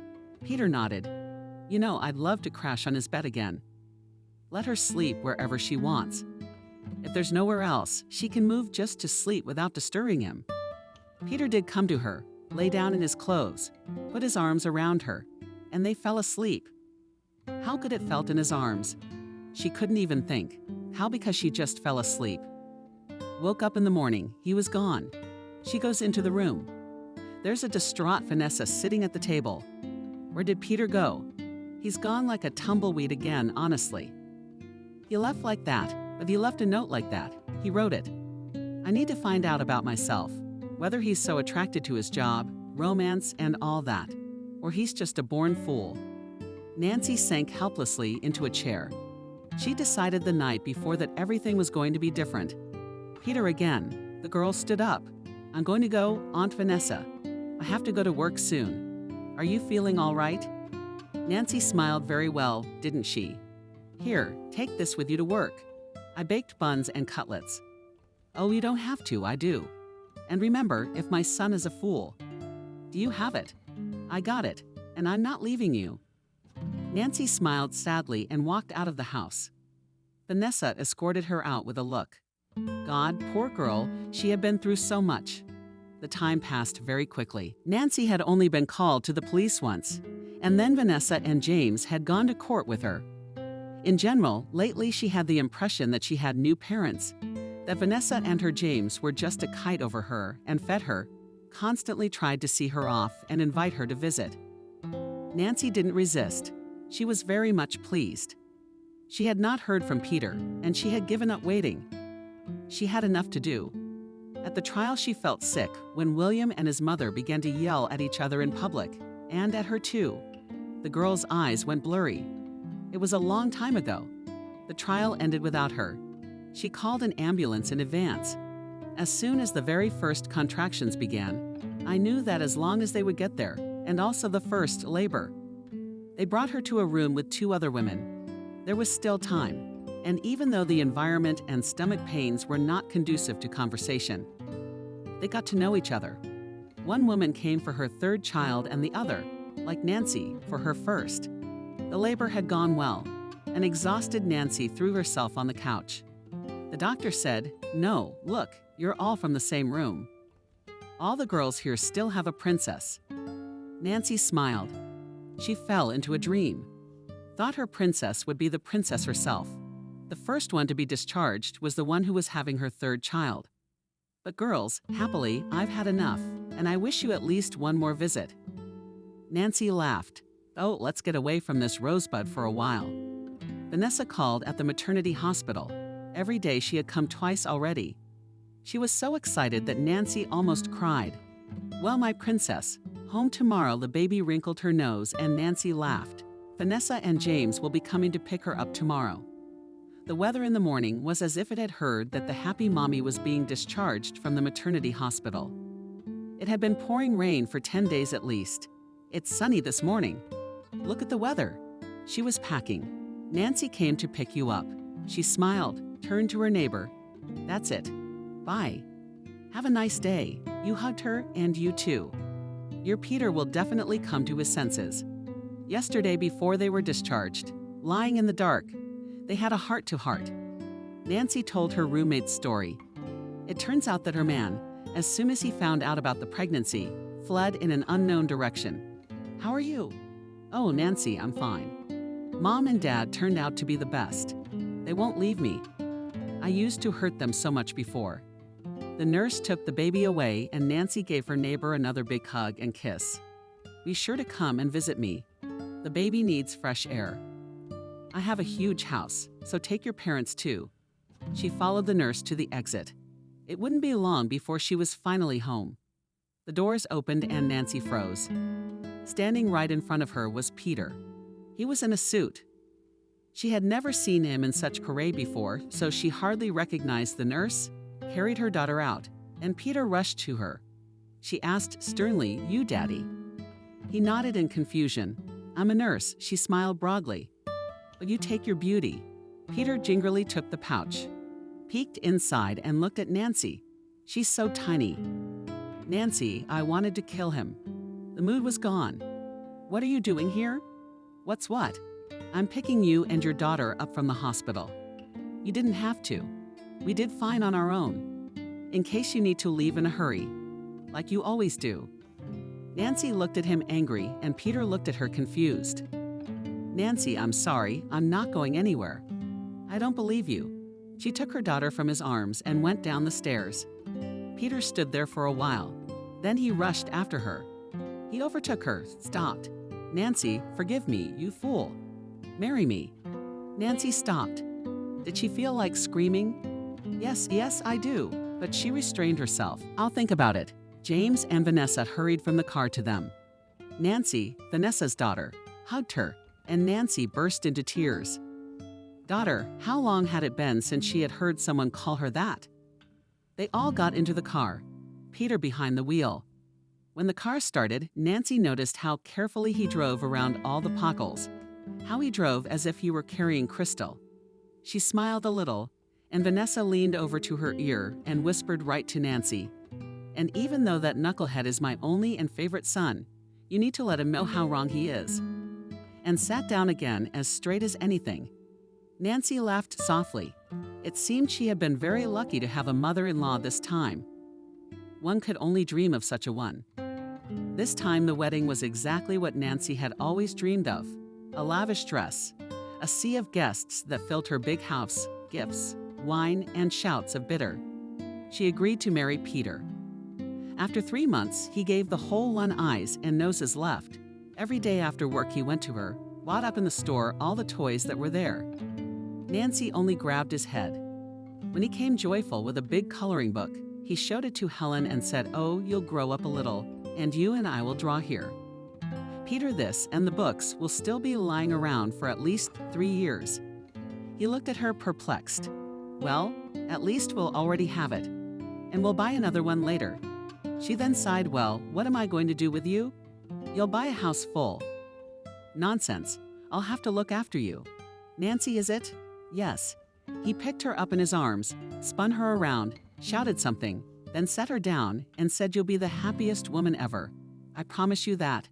Peter nodded. You know, I'd love to crash on his bed again. Let her sleep wherever she wants. If there's nowhere else, she can move just to sleep without disturbing him. Peter did come to her, lay down in his clothes, put his arms around her, and they fell asleep. How good it felt in his arms. She couldn't even think. How because she just fell asleep. Woke up in the morning, he was gone. She goes into the room. There's a distraught Vanessa sitting at the table. Where did Peter go? He's gone like a tumbleweed again, honestly. He left like that, but he left a note like that. He wrote it. I need to find out about myself, whether he's so attracted to his job, romance, and all that, or he's just a born fool. Nancy sank helplessly into a chair. She decided the night before that everything was going to be different. Peter again. The girl stood up. I'm going to go, Aunt Vanessa. I have to go to work soon. Are you feeling all right? Nancy smiled very well, didn't she? Here, take this with you to work. I baked buns and cutlets. Oh, you don't have to, I do. And remember, if my son is a fool. Do you have it? I got it, and I'm not leaving you. Nancy smiled sadly and walked out of the house. Vanessa escorted her out with a look. God, poor girl, she had been through so much. The time passed very quickly. Nancy had only been called to the police once, and then Vanessa and James had gone to court with her. In general, lately she had the impression that she had new parents, that Vanessa and her James were just a kite over her and fed her, constantly tried to see her off and invite her to visit. Nancy didn't resist. She was very much pleased. She had not heard from Peter, and she had given up waiting. She had enough to do. At the trial she felt sick when William and his mother began to yell at each other in public, and at her too. The girl's eyes went blurry. It was a long time ago. The trial ended without her. She called an ambulance in advance. As soon as the very first contractions began, I knew that as long as they would get there, and also the first labor. They brought her to a room with 2 other women. There was still time, and even though the environment and stomach pains were not conducive to conversation, they got to know each other. One woman came for her 3rd child and the other, like Nancy, for her 1st. The labor had gone well. An exhausted Nancy threw herself on the couch. The doctor said, "No, look, you're all from the same room. All the girls here still have a princess." Nancy smiled. She fell into a dream. Thought her princess would be the princess herself. The first one to be discharged was the one who was having her 3rd child. But girls, happily, I've had enough, and I wish you at least one more visit. Nancy laughed. Oh, let's get away from this rosebud for a while. Vanessa called at the maternity hospital. Every day she had come twice already. She was so excited that Nancy almost cried. Well, my princess, home tomorrow. The baby wrinkled her nose and Nancy laughed. Vanessa and James will be coming to pick her up tomorrow. The weather in the morning was as if it had heard that the happy mommy was being discharged from the maternity hospital. It had been pouring rain for 10 days at least. It's sunny this morning. Look at the weather. She was packing. Nancy came to pick you up. She smiled, turned to her neighbor. That's it. Bye. Have a nice day. You hugged her, and you too. Your Peter will definitely come to his senses. Yesterday, before they were discharged, lying in the dark, they had a heart-to-heart. Nancy told her roommate's story. It turns out that her man, as soon as he found out about the pregnancy, fled in an unknown direction. How are you? Oh, Nancy, I'm fine. Mom and Dad turned out to be the best. They won't leave me. I used to hurt them so much before. The nurse took the baby away and Nancy gave her neighbor another big hug and kiss. Be sure to come and visit me. The baby needs fresh air. I have a huge house, so take your parents too. She followed the nurse to the exit. It wouldn't be long before she was finally home. The doors opened and Nancy froze. Standing right in front of her was Peter. He was in a suit. She had never seen him in such parade before, so she hardly recognized the nurse, carried her daughter out, and Peter rushed to her. She asked sternly, "You, Daddy?" He nodded in confusion. "I'm a nurse," she smiled broadly. "But you take your beauty." Peter gingerly took the pouch, peeked inside and looked at Nancy. She's so tiny. Nancy, I wanted to kill him. The mood was gone. What are you doing here? What's what? I'm picking you and your daughter up from the hospital. You didn't have to. We did fine on our own. In case you need to leave in a hurry, like you always do. Nancy looked at him angry and Peter looked at her confused. Nancy, I'm sorry, I'm not going anywhere. I don't believe you. She took her daughter from his arms and went down the stairs. Peter stood there for a while. Then he rushed after her. He overtook her, stopped. Nancy, forgive me, you fool. Marry me. Nancy stopped. Did she feel like screaming? Yes, I do. But she restrained herself. I'll think about it. James and Vanessa hurried from the car to them. Nancy, Vanessa's daughter, hugged her. and Nancy burst into tears. Daughter, how long had it been since she had heard someone call her that? They all got into the car, Peter behind the wheel. When the car started, Nancy noticed how carefully he drove around all the potholes, how he drove as if he were carrying crystal. She smiled a little, and Vanessa leaned over to her ear and whispered right to Nancy, "And even though that knucklehead is my only and favorite son, you need to let him know how wrong he is," and sat down again as straight as anything. Nancy laughed softly. It seemed she had been very lucky to have a mother-in-law this time. One could only dream of such a one. This time the wedding was exactly what Nancy had always dreamed of: a lavish dress, a sea of guests that filled her big house, gifts, wine, and shouts of bitter. She agreed to marry Peter. After 3 months, he gave the whole one eyes and noses left. Every day after work he went to her, bought up in the store all the toys that were there. Nancy only grabbed his head. When he came joyful with a big coloring book, he showed it to Helen and said, "Oh, you'll grow up a little, and you and I will draw here." Peter, this and the books will still be lying around for at least 3 years. He looked at her perplexed. "Well, at least we'll already have it, and we'll buy another one later." She then sighed, "Well, what am I going to do with you? You'll buy a house full." "Nonsense. I'll have to look after you." "Nancy, is it?" "Yes." He picked her up in his arms, spun her around, shouted something, then set her down and said, "You'll be the happiest woman ever. I promise you that."